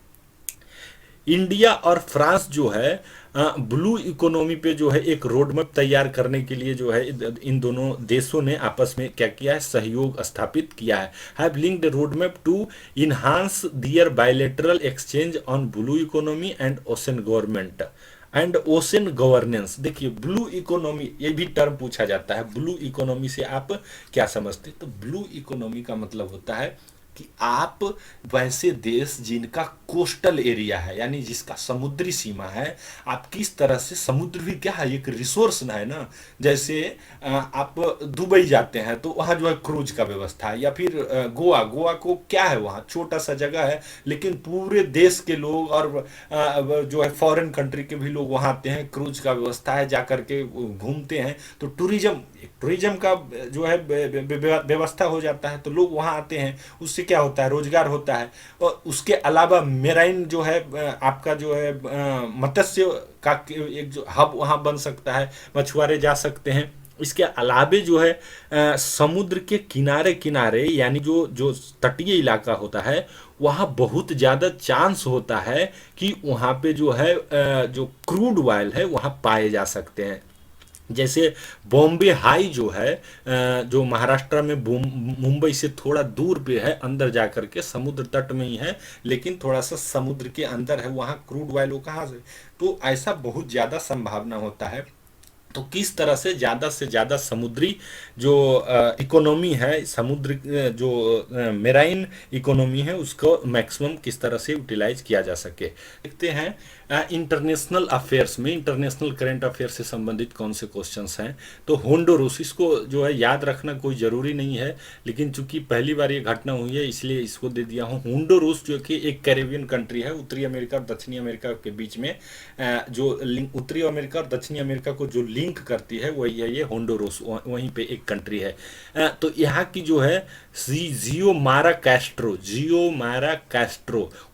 S1: इंडिया और फ्रांस जो है ब्लू इकोनॉमी पे जो है एक रोड मैप तैयार करने के लिए जो है इन दोनों देशों ने आपस में क्या किया है? सहयोग स्थापित किया है। Have linked road map to enhance their bilateral exchange on blue economy and ocean government and ocean governance. देखिए ब्लू इकोनॉमी, ये भी टर्म पूछा जाता है। ब्लू इकोनॉमी से आप क्या समझते? तो ब्लू इकोनॉमी का मतलब होता है कि आप वैसे देश जिनका कोस्टल एरिया है, यानी जिसका समुद्री सीमा है, आप किस तरह से, समुद्र भी क्या है? एक रिसोर्स है ना। जैसे आप दुबई जाते हैं तो वहाँ जो है क्रूज का व्यवस्था है, या फिर गोवा को क्या है, वहाँ छोटा सा जगह है, लेकिन पूरे देश के लोग और जो है फॉरेन कंट्री के भी लोग वहाँ आते हैं, क्रूज का व्यवस्था है, जा करके घूमते हैं। तो टूरिज्म का जो है व्यवस्था हो जाता है, तो लोग वहाँ आते हैं, उससे क्या होता है? रोजगार होता है। और उसके अलावा मेराइन जो है आपका जो है मत्स्य का एक जो हब वहाँ बन सकता है, मछुआरे जा सकते हैं। इसके अलावे जो है समुद्र के किनारे किनारे, यानी जो जो तटीय इलाका होता है, वहाँ बहुत ज़्यादा चांस होता है कि वहाँ पे जो है जो क्रूड ऑयल है वहाँ पाए जा सकते हैं। जैसे बॉम्बे हाई जो है, जो महाराष्ट्र में मुंबई से थोड़ा दूर पे है, अंदर जाकर के समुद्र तट में ही है, लेकिन थोड़ा सा समुद्र के अंदर है, वहाँ क्रूड ऑयल कहाँ से? तो ऐसा बहुत ज़्यादा संभावना होता है। तो किस तरह से ज़्यादा समुद्री जो इकोनॉमी है, समुद्र जो मेराइन इकोनॉमी है, उसको मैक्सिमम किस तरह से यूटिलाइज किया जा सके। देखते हैं इंटरनेशनल अफेयर्स में, इंटरनेशनल करंट अफेयर से संबंधित कौन से क्वेश्चंस हैं। तो होंडुरास, इसको जो है याद रखना कोई ज़रूरी नहीं है, लेकिन चूंकि पहली बार ये घटना हुई है इसलिए इसको दे दिया हूँ। होंडुरास जो कि एक कैरेबियन कंट्री है, उत्तरी अमेरिका और दक्षिणी अमेरिका के बीच में जो उत्तरी अमेरिका और दक्षिणी अमेरिका को जो लिंक करती है वही है ये होंडुरास, वहीं पे एक कंट्री है। तो यहाँ की जो है जियोमारा कैस्ट्रो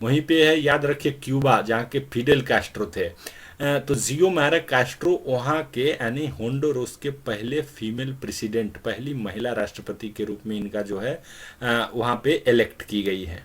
S1: वहीं पे है। याद रखिए क्यूबा, जहाँ के फिडेल कैस्ट्रो थे। तो जियोमारा कैस्ट्रो वहाँ के, यानी होंडुरास के पहले फीमेल प्रेसिडेंट, पहली महिला राष्ट्रपति के रूप में इनका जो है वहाँ पे इलेक्ट की गई है।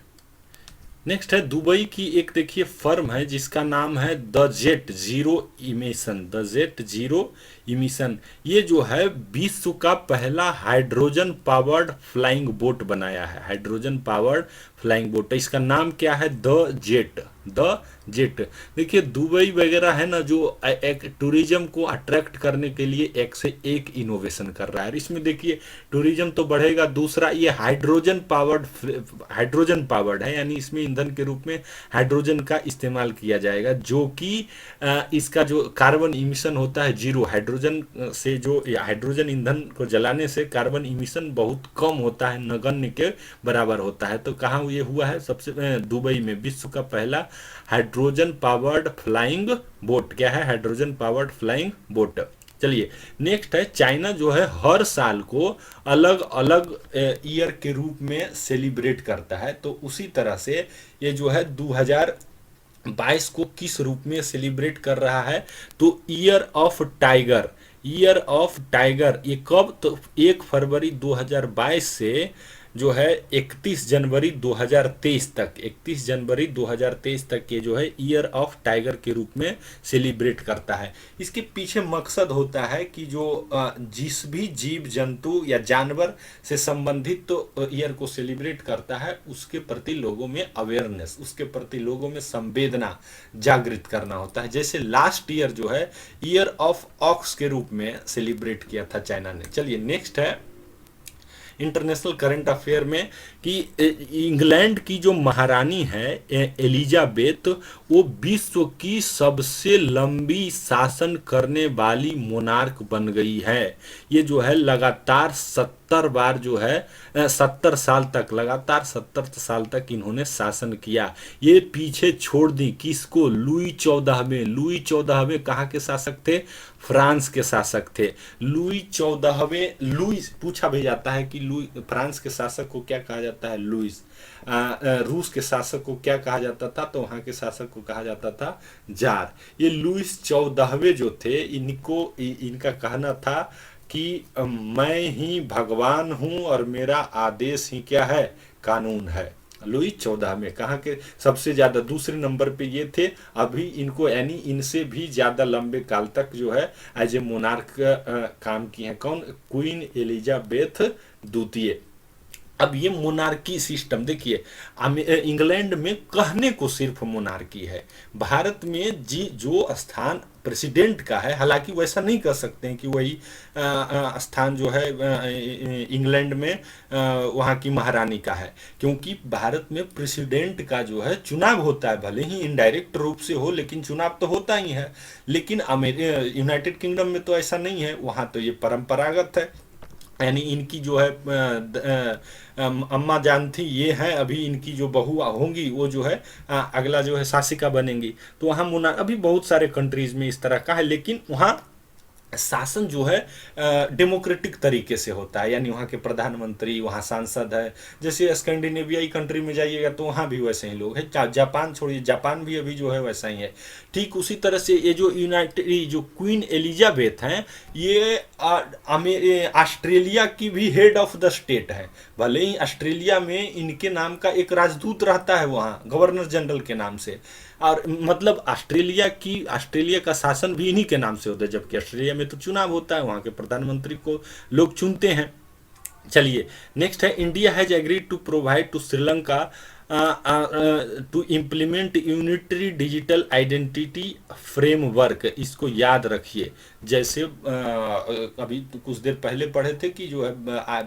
S1: नेक्स्ट है दुबई की एक, देखिए, फर्म है जिसका नाम है the jet zero emission. The jet zero emission, ये जो है विश्व का पहला हाइड्रोजन पावर्ड फ्लाइंग बोट बनाया है। हाइड्रोजन पावर्ड फ्लाइंग बोट, इसका नाम क्या है? The jet. The jet. देखिए दुबई वगैरह है ना, जो एक टूरिज्म को अट्रैक्ट करने के लिए एक से एक इनोवेशन कर रहा है। इसमें देखिए टूरिज्म तो बढ़ेगा, दूसरा ये हाइड्रोजन पावर्ड है, यानी इसमें ईंधन के रूप में हाइड्रोजन का इस्तेमाल किया जाएगा, जो कि इसका जो कार्बन इमिशन होता है जीरो, हाइड्रोजन से जो हाइड्रोजन ईंधन को जलाने से कार्बन इमिशन बहुत कम होता है, नगण्य के बराबर होता है। तो कहाँ ये हुआ है? सबसे दुबई में विश्व का पहला हाइड्रोजन पावर्ड फ्लाइंग बोट। क्या है? Hydrogen powered flying boat. चलिए नेक्स्ट है, चाइना जो है हर साल को अलग अलग ईयर के रूप में सेलिब्रेट करता है। तो उसी तरह से ये जो है 2022 को किस रूप में सेलिब्रेट कर रहा है? तो year of tiger. Year of tiger ये कब? तो 1 फरवरी 2022 से जो है 31 जनवरी 2023 तक, 31 जनवरी 2023 तक ये जो है ईयर ऑफ टाइगर के रूप में सेलिब्रेट करता है। इसके पीछे मकसद होता है कि जो जिस भी जीव जंतु या जानवर से संबंधित तो ईयर को सेलिब्रेट करता है, उसके प्रति लोगों में अवेयरनेस, उसके प्रति लोगों में संवेदना जागृत करना होता है। जैसे लास्ट ईयर जो है ईयर ऑफ ऑक्स के रूप में सेलिब्रेट किया था चाइना ने। चलिए नेक्स्ट है इंटरनेशनल करंट अफेयर में कि इंग्लैंड की जो महारानी है एलिजाबेथ, वो विश्व की सबसे लंबी शासन करने वाली मोनार्क बन गई है। ये जो है लगातार 70 बार जो है 70 साल तक, लगातार 70 साल तक इन्होंने शासन किया। ये पीछे छोड़ दी किसको? लुई 14वें। लुई 14वें कहाँ के शासक थे? फ्रांस के शासक थे। लुई 14वें, लुई पूछा भी जाता है कि लुई, फ्रांस के शासक को क्या कहा जाता है? लुइस। रूस के शासक को क्या कहा जाता था? तो वहां के शासक को कहा जाता था जार। ये लुइस 14वें जो थे, इनका कहना था कि मैं ही भगवान हूं और मेरा आदेश ही क्या है? कानून है। लुई 14 में कहाँ के सबसे ज्यादा दूसरे नंबर पे ये थे। अभी इनको यानी इनसे भी ज्यादा लंबे काल तक जो है एज ए मोनार्क काम किए हैं। कौन? क्वीन एलिजाबेथ द्वितीय। अब ये मोनार्की सिस्टम देखिए, इंग्लैंड में कहने को सिर्फ मोनार्की है। भारत में जो स्थान प्रेसिडेंट का है, हालांकि वैसा नहीं कर सकते हैं कि वही स्थान जो है इंग्लैंड में वहाँ की महारानी का है, क्योंकि भारत में प्रेसिडेंट का जो है चुनाव होता है, भले ही इनडायरेक्ट रूप से हो, लेकिन चुनाव तो होता ही है। लेकिन यूनाइटेड किंगडम में तो ऐसा नहीं है, वहाँ तो ये परंपरागत है। यानी इनकी जो है अम्मा जान थी, ये है अभी इनकी जो बहू होंगी वो जो है अगला जो है शासिका बनेंगी। तो वहाँ अभी बहुत सारे कंट्रीज में इस तरह का है, लेकिन वहाँ शासन जो है डेमोक्रेटिक तरीके से होता है। यानी वहाँ के प्रधानमंत्री, वहाँ सांसद है। जैसे स्कैंडिनेवियाई कंट्री में जाइएगा तो वहाँ भी वैसे ही लोग हैं। जापान छोड़िए, जापान भी अभी जो है वैसा ही है। ठीक उसी तरह से ये जो जो क्वीन एलिजाबेथ हैं, ये ऑस्ट्रेलिया की भी हेड ऑफ द स्टेट है। भले ही ऑस्ट्रेलिया में इनके नाम का एक राजदूत रहता है वहाँ, गवर्नर जनरल के नाम से, और मतलब ऑस्ट्रेलिया का शासन भी इन्हीं के नाम से होता है, जबकि ऑस्ट्रेलिया में तो चुनाव होता है, वहाँ के प्रधानमंत्री को लोग चुनते हैं। चलिए नेक्स्ट है, India has agreed to provide to Sri Lanka to implement unitary digital identity framework. इसको याद रखिए। जैसे अभी कुछ देर पहले पढ़े थे कि जो है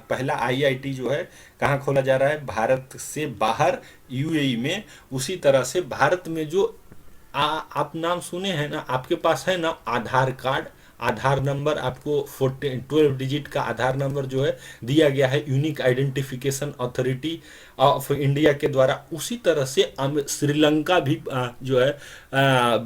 S1: पहला आईआईटी जो है कहाँ खोला जा रहा है? भारत से बाहर, यूएई में। उसी तरह से भारत में जो आप नाम सुने हैं ना, आपके पास है ना आधार कार्ड, आधार नंबर, आपको 12 डिजिट का आधार नंबर जो है दिया गया है unique identification authority of India के द्वारा। उसी तरह से श्रीलंका भी जो है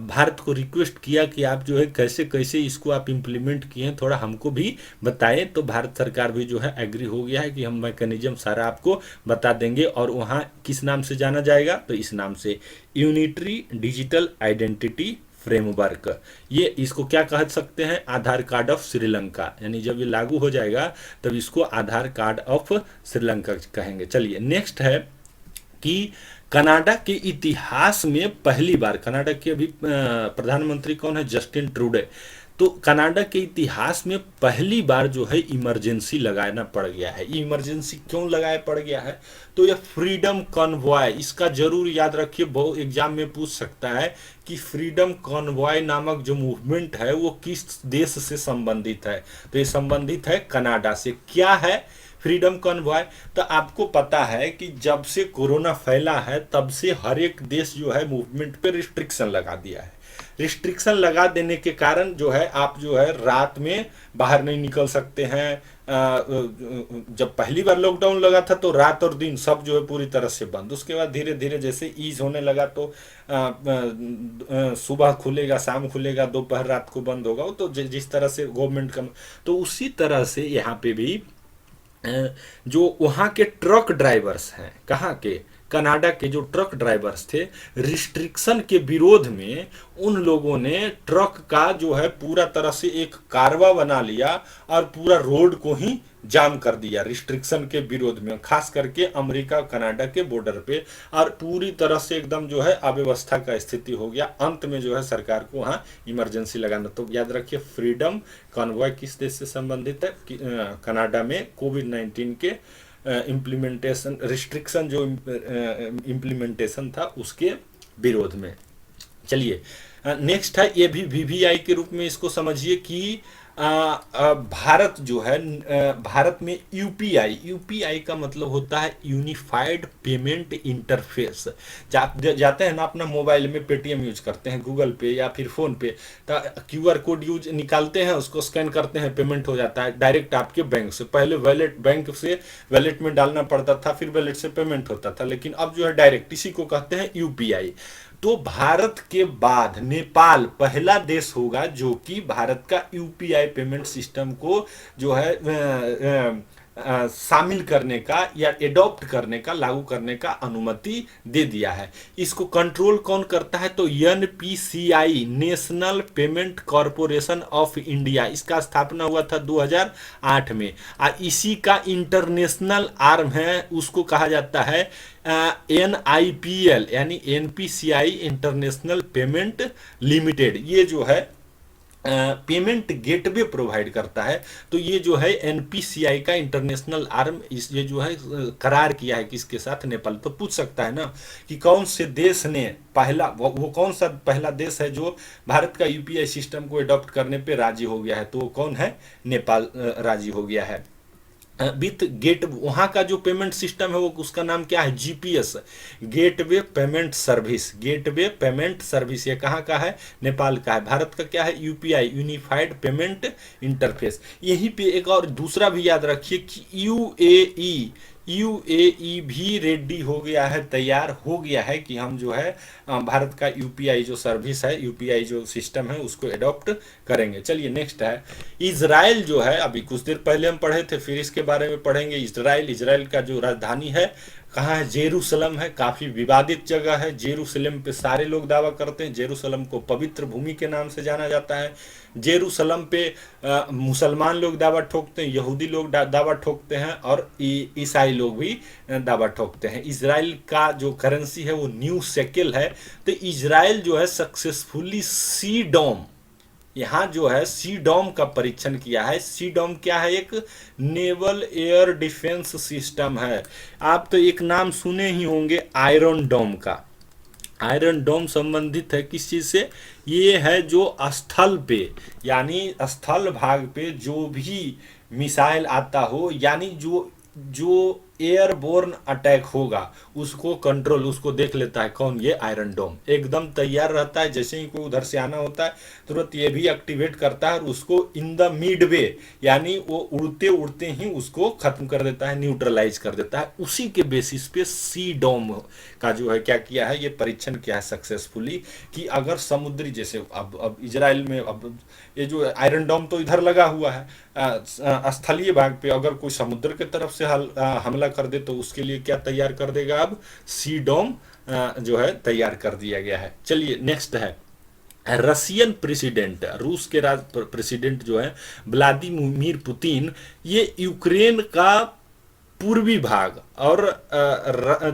S1: भारत को रिक्वेस्ट किया कि आप जो है कैसे कैसे इसको आप इम्प्लीमेंट किए हैं, थोड़ा हमको भी बताएं। तो भारत सरकार भी जो है एग्री हो गया है कि हम मैकेनिज्म सारा आपको बता देंगे। और वहाँ किस नाम से जाना जाएगा? तो इस नाम से, यूनिटरी डिजिटल आइडेंटिटी फ्रेमवर्क। ये इसको क्या कह सकते हैं? आधार कार्ड ऑफ श्रीलंका। यानी जब ये लागू हो जाएगा तब इसको आधार कार्ड ऑफ श्रीलंका कहेंगे। चलिए नेक्स्ट है कि कनाडा के इतिहास में पहली बार, कनाडा के अभी प्रधानमंत्री कौन है, जस्टिन ट्रूडे, तो कनाडा के इतिहास में पहली बार जो है इमरजेंसी लगाना पड़ गया है। इमरजेंसी क्यों लगाया पड़ गया है, तो यह फ्रीडम कॉन्वॉय, इसका जरूर याद रखिए, बहुत एग्जाम में पूछ सकता है कि फ्रीडम कॉन्वॉय नामक जो मूवमेंट है वो किस देश से संबंधित है, तो ये संबंधित है कनाडा से। क्या है फ्रीडम कॉन्वॉय, तो आपको पता है कि जब से कोरोना फैला है तब से हर एक देश जो है मूवमेंट पे रिस्ट्रिक्शन लगा दिया है। रिस्ट्रिक्शन लगा देने के कारण जो है आप जो है रात में बाहर नहीं निकल सकते हैं। जब पहली बार लॉकडाउन लगा था तो रात और दिन सब जो है पूरी तरह से बंद, उसके बाद धीरे धीरे जैसे ईज होने लगा तो सुबह खुलेगा, शाम खुलेगा, दोपहर रात को बंद होगा, वो तो जिस तरह से गवर्नमेंट का, तो उसी तरह से यहाँ पे भी जो वहाँ के ट्रक ड्राइवर्स हैं, कहाँ के, कनाडा के जो ट्रक ड्राइवर्स थे, रिस्ट्रिक्शन के विरोध में उन लोगों ने ट्रक का जो है पूरा तरह से एक कारवा बना लिया और पूरा रोड को ही जाम कर दिया रिस्ट्रिक्शन के विरोध में, खास करके अमेरिका कनाडा के बॉर्डर पे, और पूरी तरह से एकदम जो है अव्यवस्था का स्थिति हो गया। अंत में जो है सरकार को वहाँ इमरजेंसी लगाना। तो याद रखिए फ्रीडम कॉन्वॉय किस देश से संबंधित है, कनाडा में कोविड-19 के इम्प्लीमेंटेशन, रिस्ट्रिक्शन जो इम्प्लीमेंटेशन था उसके विरोध में। चलिए नेक्स्ट है, ये भी वीवीआई के रूप में इसको समझिए कि भारत जो है, भारत में यूपीआई, यूपीआई का मतलब होता है यूनिफाइड पेमेंट इंटरफेस। जाते हैं ना अपना मोबाइल में, पेटीएम यूज करते हैं, गूगल पे या फिर फोन पे, तो क्यूआर कोड यूज निकालते हैं, उसको स्कैन करते हैं, पेमेंट हो जाता है डायरेक्ट आपके बैंक से। पहले वैलेट, बैंक से वैलेट में डालना पड़ता था, फिर वैलेट से पेमेंट होता था, लेकिन अब जो है डायरेक्ट, इसी को कहते हैं यूपीआई। तो भारत के बाद नेपाल पहला देश होगा जो कि भारत का यूपीआई पेमेंट सिस्टम को जो है शामिल करने का या एडॉप्ट करने का, लागू करने का अनुमति दे दिया है। इसको कंट्रोल कौन करता है, तो NPCI, national payment corporation of India, इसका स्थापना हुआ था 2008 में, और इसी का इंटरनेशनल आर्म है, उसको कहा जाता है एनआईपीएल, यानी एनपीसीआई इंटरनेशनल पेमेंट लिमिटेड। ये जो है पेमेंट गेटवे प्रोवाइड करता है। तो ये जो है एनपीसीआई का इंटरनेशनल आर्म, इस ये जो है करार किया है किसके साथ, नेपाल। तो पूछ सकता है ना कि कौन से देश ने पहला, वो कौन सा पहला देश है जो भारत का यूपीआई सिस्टम को अडॉप्ट करने पे राजी हो गया है, तो वो कौन है, नेपाल राजी हो गया है। विथ गेट, वहाँ का जो पेमेंट सिस्टम है वो उसका नाम क्या है, GPS, gateway payment service, gateway payment service. ये कहाँ का है, नेपाल का है। भारत का क्या है, यूपीआई, यूनिफाइड पेमेंट इंटरफेस। यहीं पे एक और दूसरा भी याद रखिए कि यूएई, यूएई भी रेडी हो गया है, तैयार हो गया है कि हम जो है भारत का यूपीआई जो सर्विस है, यूपीआई जो सिस्टम है उसको अडॉप्ट करेंगे। चलिए नेक्स्ट है इजराइल, जो है अभी कुछ देर पहले हम पढ़े थे, फिर इसके बारे में पढ़ेंगे। इजराइल, इजराइल का जो राजधानी है कहाँ है, जेरूसलम है। काफी विवादित जगह है जेरूसलम पे, सारे लोग दावा करते हैं। जेरूसलम को पवित्र भूमि के नाम से जाना जाता है। जेरूसलम पे मुसलमान लोग दावा ठोकते हैं, यहूदी लोग दावा ठोकते हैं, और ईसाई लोग भी दावा ठोकते हैं। इजराइल का जो करेंसी है वो न्यू शेकेल है। तो इजराइल जो है सक्सेसफुली सी डोम, यहाँ जो है सी डोम का परीक्षण किया है। सी डोम क्या है, एक नेवल एयर डिफेंस सिस्टम है। आप तो एक नाम सुने ही होंगे आयरन डोम का। आयरन डोम संबंधित है किस चीज से, ये है जो स्थल पे, यानी स्थल भाग पे जो भी मिसाइल आता हो, यानी जो एयरबोर्न अटैक होगा उसको कंट्रोल, उसको देख लेता है कौन, ये आयरन डोम। एकदम तैयार रहता है, जैसे ही कोई उधर से आना होता है तुरंत ये भी एक्टिवेट करता है और उसको इन द मिड वे, यानी वो उड़ते उड़ते ही उसको खत्म कर देता है, न्यूट्रलाइज कर देता है। उसी के बेसिस पे सी डोम का जो है क्या किया है, ये परीक्षण किया है सक्सेसफुली, कि अगर समुद्री, जैसे अब इजराइल में, अब ये जो आयरन डोम तो इधर लगा हुआ है स्थलीय भाग पे, अगर कोई समुद्र की तरफ से हमला कर दे तो उसके लिए क्या तैयार कर देगा, अब सी डोम जो है तैयार कर दिया गया है। चलिए नेक्स्ट है रशियन प्रेसिडेंट, रूस के प्रेसिडेंट जो है व्लादिमीर पुतिन, ये यूक्रेन का पूर्वी भाग और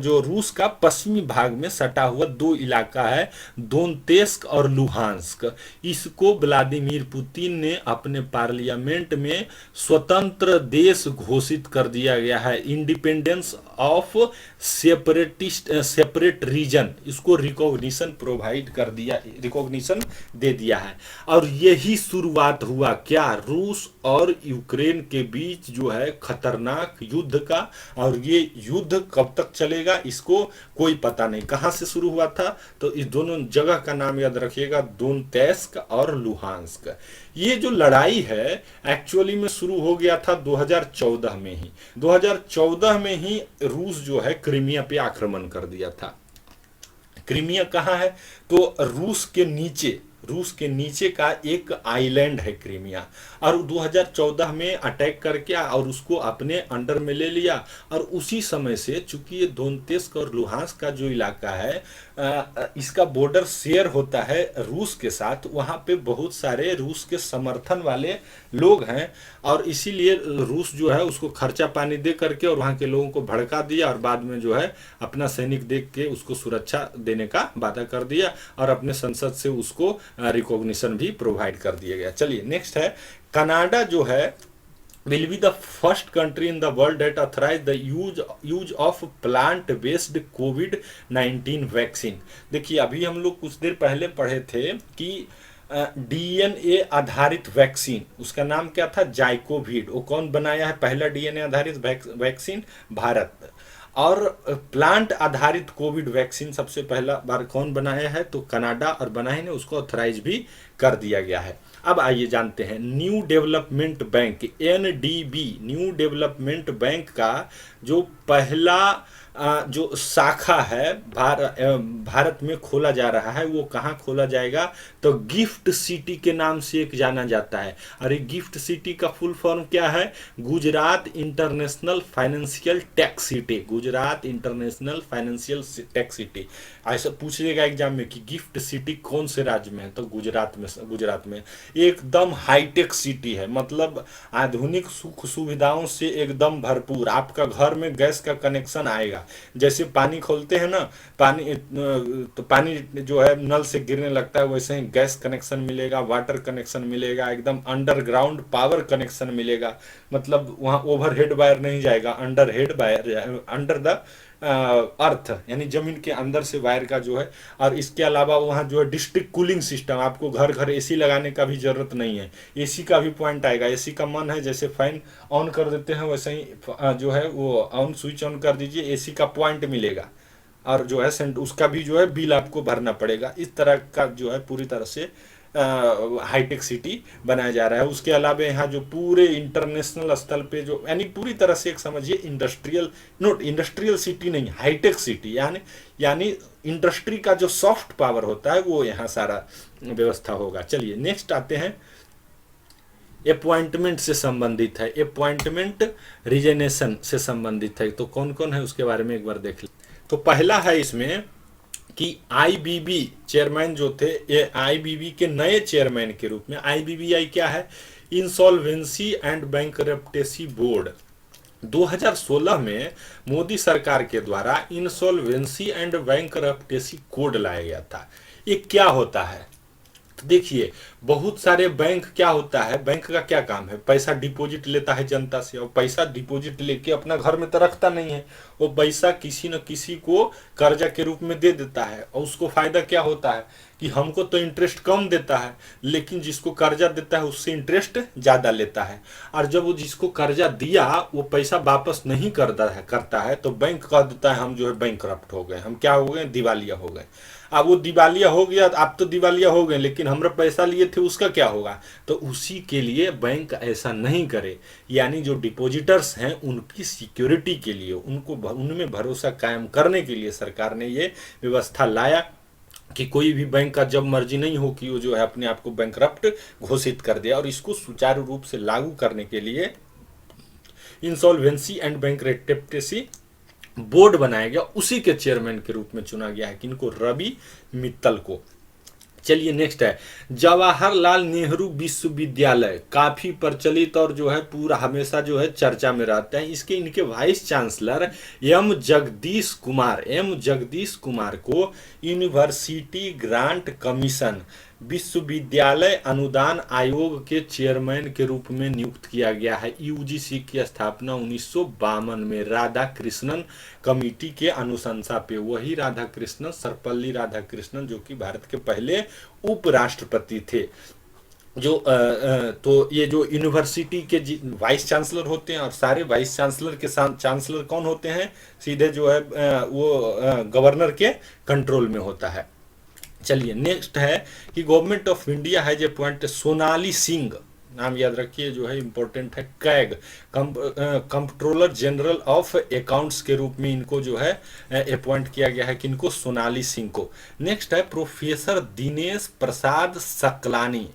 S1: जो रूस का पश्चिमी भाग में सटा हुआ दो इलाका है, दोनेत्स्क और लुहांस्क। इसको व्लादिमीर पुतिन ने अपने पार्लियामेंट में स्वतंत्र देश घोषित कर दिया गया है, इंडिपेंडेंस ऑफ सेपरेट रीजन। इसको रिकॉग्निशन प्रोवाइड कर दिया, रिकॉग्निशन दे दिया है। और यही शुरुआत हुआ क्या, रूस और यूक्रेन के बीच जो है खतरनाक युद्ध का। और ये युद्ध कब तक चलेगा इसको कोई पता नहीं। कहां से शुरू हुआ था, तो इस दोनों जगह का नाम याद रखिएगा, दोनेत्स्क और लुहांस्क। ये जो लड़ाई है एक्चुअली में शुरू हो गया था 2014 में ही। 2014 में ही रूस जो है क्रीमिया पे आक्रमण कर दिया था। क्रीमिया कहाँ है, तो रूस के नीचे का एक आइलैंड है क्रीमिया। और 2014 में अटैक करके और उसको अपने अंडर में ले लिया। और उसी समय से चूंकि ये दोनेत्स्क और लुहांस्क का जो इलाका है इसका बॉर्डर शेयर होता है रूस के साथ, वहाँ पे बहुत सारे रूस के समर्थन वाले लोग हैं। और इसीलिए रूस जो है उसको खर्चा पानी दे करके और वहाँ के लोगों को भड़का दिया और बाद में जो है अपना सैनिक देख के उसको सुरक्षा देने का वादा कर दिया और अपने संसद से उसको रिकॉग्निशन भी प्रोवाइड कर दिया गया। चलिए नेक्स्ट है, कनाडा जो है will be the first country in the world that authorize the use of plant based COVID-19 vaccine. देखिए अभी हम लोग कुछ देर पहले पढ़े थे कि डीएनए आधारित वैक्सीन, उसका नाम क्या था, जाइकोविड। वो कौन बनाया है पहला डीएनए आधारित वैक्सीन, भारत। और प्लांट आधारित कोविड वैक्सीन सबसे पहला बार कौन बनाया है, तो कनाडा, और बनाए ने उसको ऑथराइज भी कर दिया गया है। अब आइए जानते हैं new development bank, NDB, new development bank का जो पहला जो शाखा है भारत में खोला जा रहा है, वो कहाँ खोला जाएगा, तो गिफ्ट सिटी के नाम से एक जाना जाता है। और ये गिफ्ट सिटी का फुल फॉर्म क्या है, Gujarat international financial tax city, Gujarat international financial tax city. ऐसा पूछिएगा एग्जाम में कि गिफ्ट सिटी कौन से राज्य में है, तो गुजरात में एकदम हाईटेक सिटी है, मतलब आधुनिक सुख सुविधाओं से एकदम भरपूर। आपका घर में गैस का कनेक्शन आएगा, जैसे पानी खोलते हैं ना, पानी जो है नल से गिरने लगता है, वैसे ही गैस कनेक्शन मिलेगा, वाटर कनेक्शन मिलेगा, एकदम अंडरग्राउंड पावर कनेक्शन मिलेगा। मतलब वहाँ ओवरहेड वायर नहीं जाएगा, under wire, under the earth, यानी जमीन के अंदर से वायर का जो है। और इसके अलावा वहाँ जो है डिस्ट्रिक्ट कूलिंग सिस्टम, आपको घर घर एसी लगाने का भी जरूरत नहीं है, एसी का भी पॉइंट आएगा। एसी का मन है जैसे फैन ऑन कर देते हैं वैसे ही जो है वो ऑन स्विच ऑन कर दीजिए, एसी का पॉइंट मिलेगा। और जो है उसका भी जो है बिल आपको भरना पड़ेगा। इस तरह का जो है पूरी तरह से हाईटेक सिटी बनाया जा रहा है। उसके अलावा यहाँ जो पूरे इंटरनेशनल स्तर पे जो, यानी पूरी तरह से एक समझिए इंडस्ट्रियल सिटी नहीं, हाईटेक सिटी, यानी इंडस्ट्री का जो सॉफ्ट पावर होता है वो यहाँ सारा व्यवस्था होगा। चलिए नेक्स्ट आते हैं, अपॉइंटमेंट से संबंधित है, अपॉइंटमेंट रिजनेशन से संबंधित है। तो कौन कौन है उसके बारे में एक बार देख लें। तो पहला है इसमें कि आईबीबी चेयरमैन जो थे, ये आईबीबी के नए चेयरमैन के रूप में, आईबीबीआई क्या है, इंसॉल्वेंसी एंड बैंकरप्टेसी बोर्ड। 2016 में मोदी सरकार के द्वारा इंसॉल्वेंसी एंड बैंकरप्टेसी कोड लाया गया था। ये क्या होता है, तो देखिए बहुत सारे बैंक, क्या होता है, बैंक का क्या काम है, पैसा डिपॉजिट लेता है जनता से, और पैसा डिपॉजिट लेके अपना घर में तो रखता नहीं है, वो पैसा किसी न किसी को कर्जा के रूप में दे देता है। और उसको फायदा क्या होता है कि हमको तो इंटरेस्ट कम देता है, लेकिन जिसको कर्जा देता है उससे इंटरेस्ट ज्यादा लेता है। और जब वो जिसको कर्जा दिया वो पैसा वापस नहीं करता है तो बैंक कह देता है हम जो है बैंकरप्ट हो गए, हम क्या हो गए, दिवालिया हो गए। अब वो दिवालिया हो गया, आप तो दिवालिया हो गए, लेकिन हमरा पैसा लिए थे उसका क्या होगा, तो उसी के लिए बैंक ऐसा नहीं करे। यानी जो डिपॉजिटर्स हैं उनकी सिक्योरिटी के लिए, उनमें भरोसा कायम करने के लिए सरकार ने ये व्यवस्था लाया कि कोई भी बैंक का जब मर्जी नहीं हो कि वो जो है अपने आप को बैंकरप्ट घोषित कर दिया। और इसको सुचारू रूप से लागू करने के लिए इंसॉल्वेंसी एंड बैंकरप्टेसी बोर्ड बनाया गया, उसी के चेयरमैन के रूप में चुना गया है किनको, रवि मित्तल को। चलिए नेक्स्ट है जवाहरलाल नेहरू विश्वविद्यालय, काफी प्रचलित और जो है पूरा हमेशा जो है चर्चा में रहता है। इसके इनके vice chancellor M Jagadish Kumar को यूनिवर्सिटी ग्रांट कमीशन विश्वविद्यालय अनुदान आयोग के चेयरमैन के रूप में नियुक्त किया गया है। यूजीसी की स्थापना 1952 में राधाकृष्णन कमेटी के अनुशंसा पे, वही राधाकृष्णन सर्वपल्ली राधाकृष्णन जो कि भारत के पहले उपराष्ट्रपति थे। जो तो ये जो यूनिवर्सिटी के वाइस चांसलर होते हैं, और सारे वाइस चांसलर के साथ चांसलर कौन होते हैं, सीधे जो है वो गवर्नर के कंट्रोल में होता है। चलिए नेक्स्ट है कि government of India has appointed Sonali Singh, नाम याद रखिए जो है इंपॉर्टेंट है, CAG comptroller general of accounts के रूप में इनको जो है अपॉइंट किया गया है, किनको, सोनाली सिंह को। नेक्स्ट है प्रोफेसर दिनेश प्रसाद सकलानी,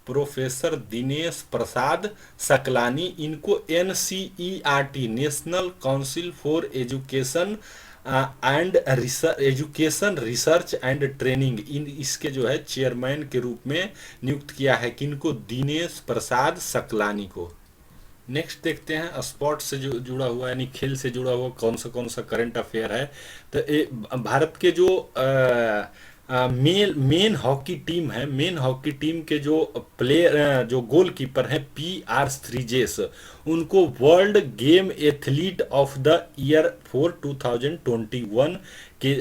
S1: प्रोफेसर दिनेश प्रसाद सकलानी, इनको NCERT national council for education and education research and training, इसके जो है चेयरमैन के रूप में नियुक्त किया है, किनको, दिनेश प्रसाद सकलानी को। नेक्स्ट देखते हैं स्पोर्ट्स से जो जुड़ा हुआ यानी खेल से जुड़ा हुआ कौन सा करंट अफेयर है। तो भारत के जो मेन हॉकी टीम है, मेन हॉकी टीम के जो प्लेयर जो गोलकीपर हैं PR श्रीजेश, उनको world game athlete of the year for 2021 के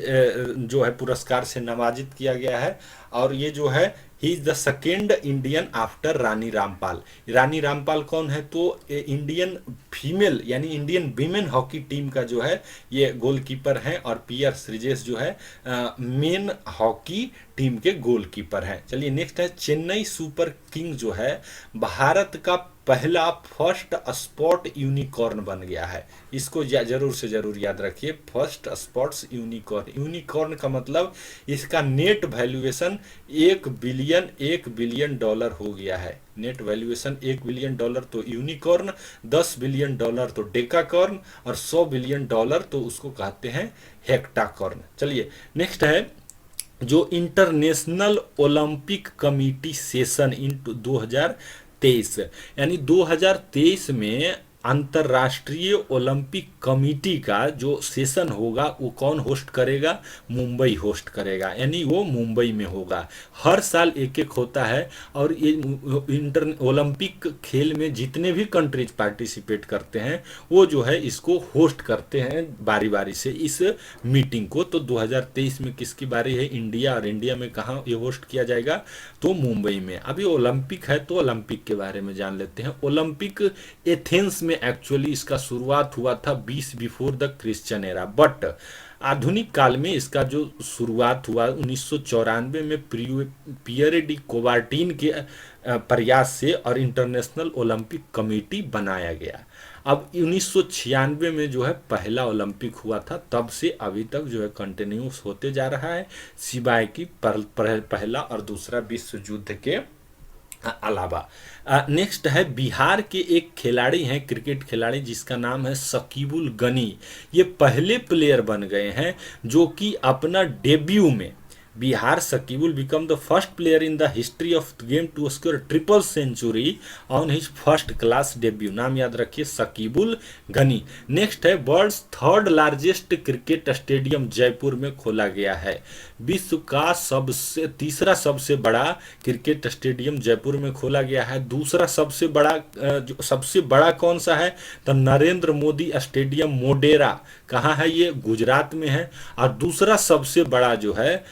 S1: जो है पुरस्कार से नवाजित किया गया है। और ये जो है he is the second Indian after Rani Rampal. Rani Rampal कौन है, तो इंडियन फीमेल यानी इंडियन वीमेन हॉकी टीम का जो है ये गोलकीपर हैं, और PR श्रीजेश जो है मेन हॉकी टीम के गोलकीपर हैं। चलिए नेक्स्ट है चेन्नई सुपर किंग जो है भारत का पहला फर्स्ट स्पोर्ट यूनिकॉर्न बन गया है। इसको जरूर से जरूर याद रखिए, फर्स्ट स्पोर्ट्स यूनिकॉर्न। यूनिकॉर्न का मतलब इसका नेट वैल्यूएशन 1 बिलियन डॉलर हो गया है। नेट वैल्यूएशन 1 बिलियन डॉलर तो यूनिकॉर्न, 10 बिलियन डॉलर तो डेकाकॉर्न, और 100 बिलियन डॉलर तो उसको कहते हैं हेक्टाकॉर्न। चलिए नेक्स्ट है जो international Olympic committee session in 2023, यानी 2023 में अंतर्राष्ट्रीय ओलंपिक कमेटी का जो सेशन होगा वो कौन होस्ट करेगा, मुंबई होस्ट करेगा, यानी वो मुंबई में होगा। हर साल एक एक होता है, और ये इंटर ओलंपिक खेल में जितने भी कंट्रीज पार्टिसिपेट करते हैं वो जो है इसको होस्ट करते हैं बारी बारी से इस मीटिंग को। तो 2023 में किसकी बारी है, इंडिया, और इंडिया में कहाँ ये होस्ट किया जाएगा, तो मुंबई में। अभी ओलंपिक है तो ओलंपिक के बारे में जान लेते हैं। ओलंपिक एथेंस में एक्चुअली इसका शुरुआत हुआ था 20 before the Christian era, but आधुनिक काल में इसका जो शुरुआत हुआ 1994 में पियरे डी कोबार्टिन के प्रयास से, और इंटरनेशनल ओलंपिक कमेटी बनाया गया। अब 1996 में जो है पहला ओलंपिक हुआ था, तब से अभी तक जो है कंटिन्यूस होते जा रहा है, सिवाय की पहला और दूसरा विश्व युद्ध के अलावा। नेक्स्ट है बिहार के एक खिलाड़ी हैं, क्रिकेट खिलाड़ी, जिसका नाम है शकीबुल गनी। ये पहले प्लेयर बन गए हैं जो कि अपना डेब्यू में, Bihar Shakibul become the first player in the history of the game to score triple century on his first class debut. नाम याद रखिए शकीबुल गनी। नेक्स्ट है world's third largest cricket stadium Jaipur में खोला गया है। विश्व का तीसरा सबसे बड़ा क्रिकेट स्टेडियम जयपुर में खोला गया है। दूसरा सबसे बड़ा कौन सा है, तो नरेंद्र मोदी स्टेडियम मोडेरा, कहाँ है ये, गुजरात में है। और दूसरा सबसे बड़ा जो है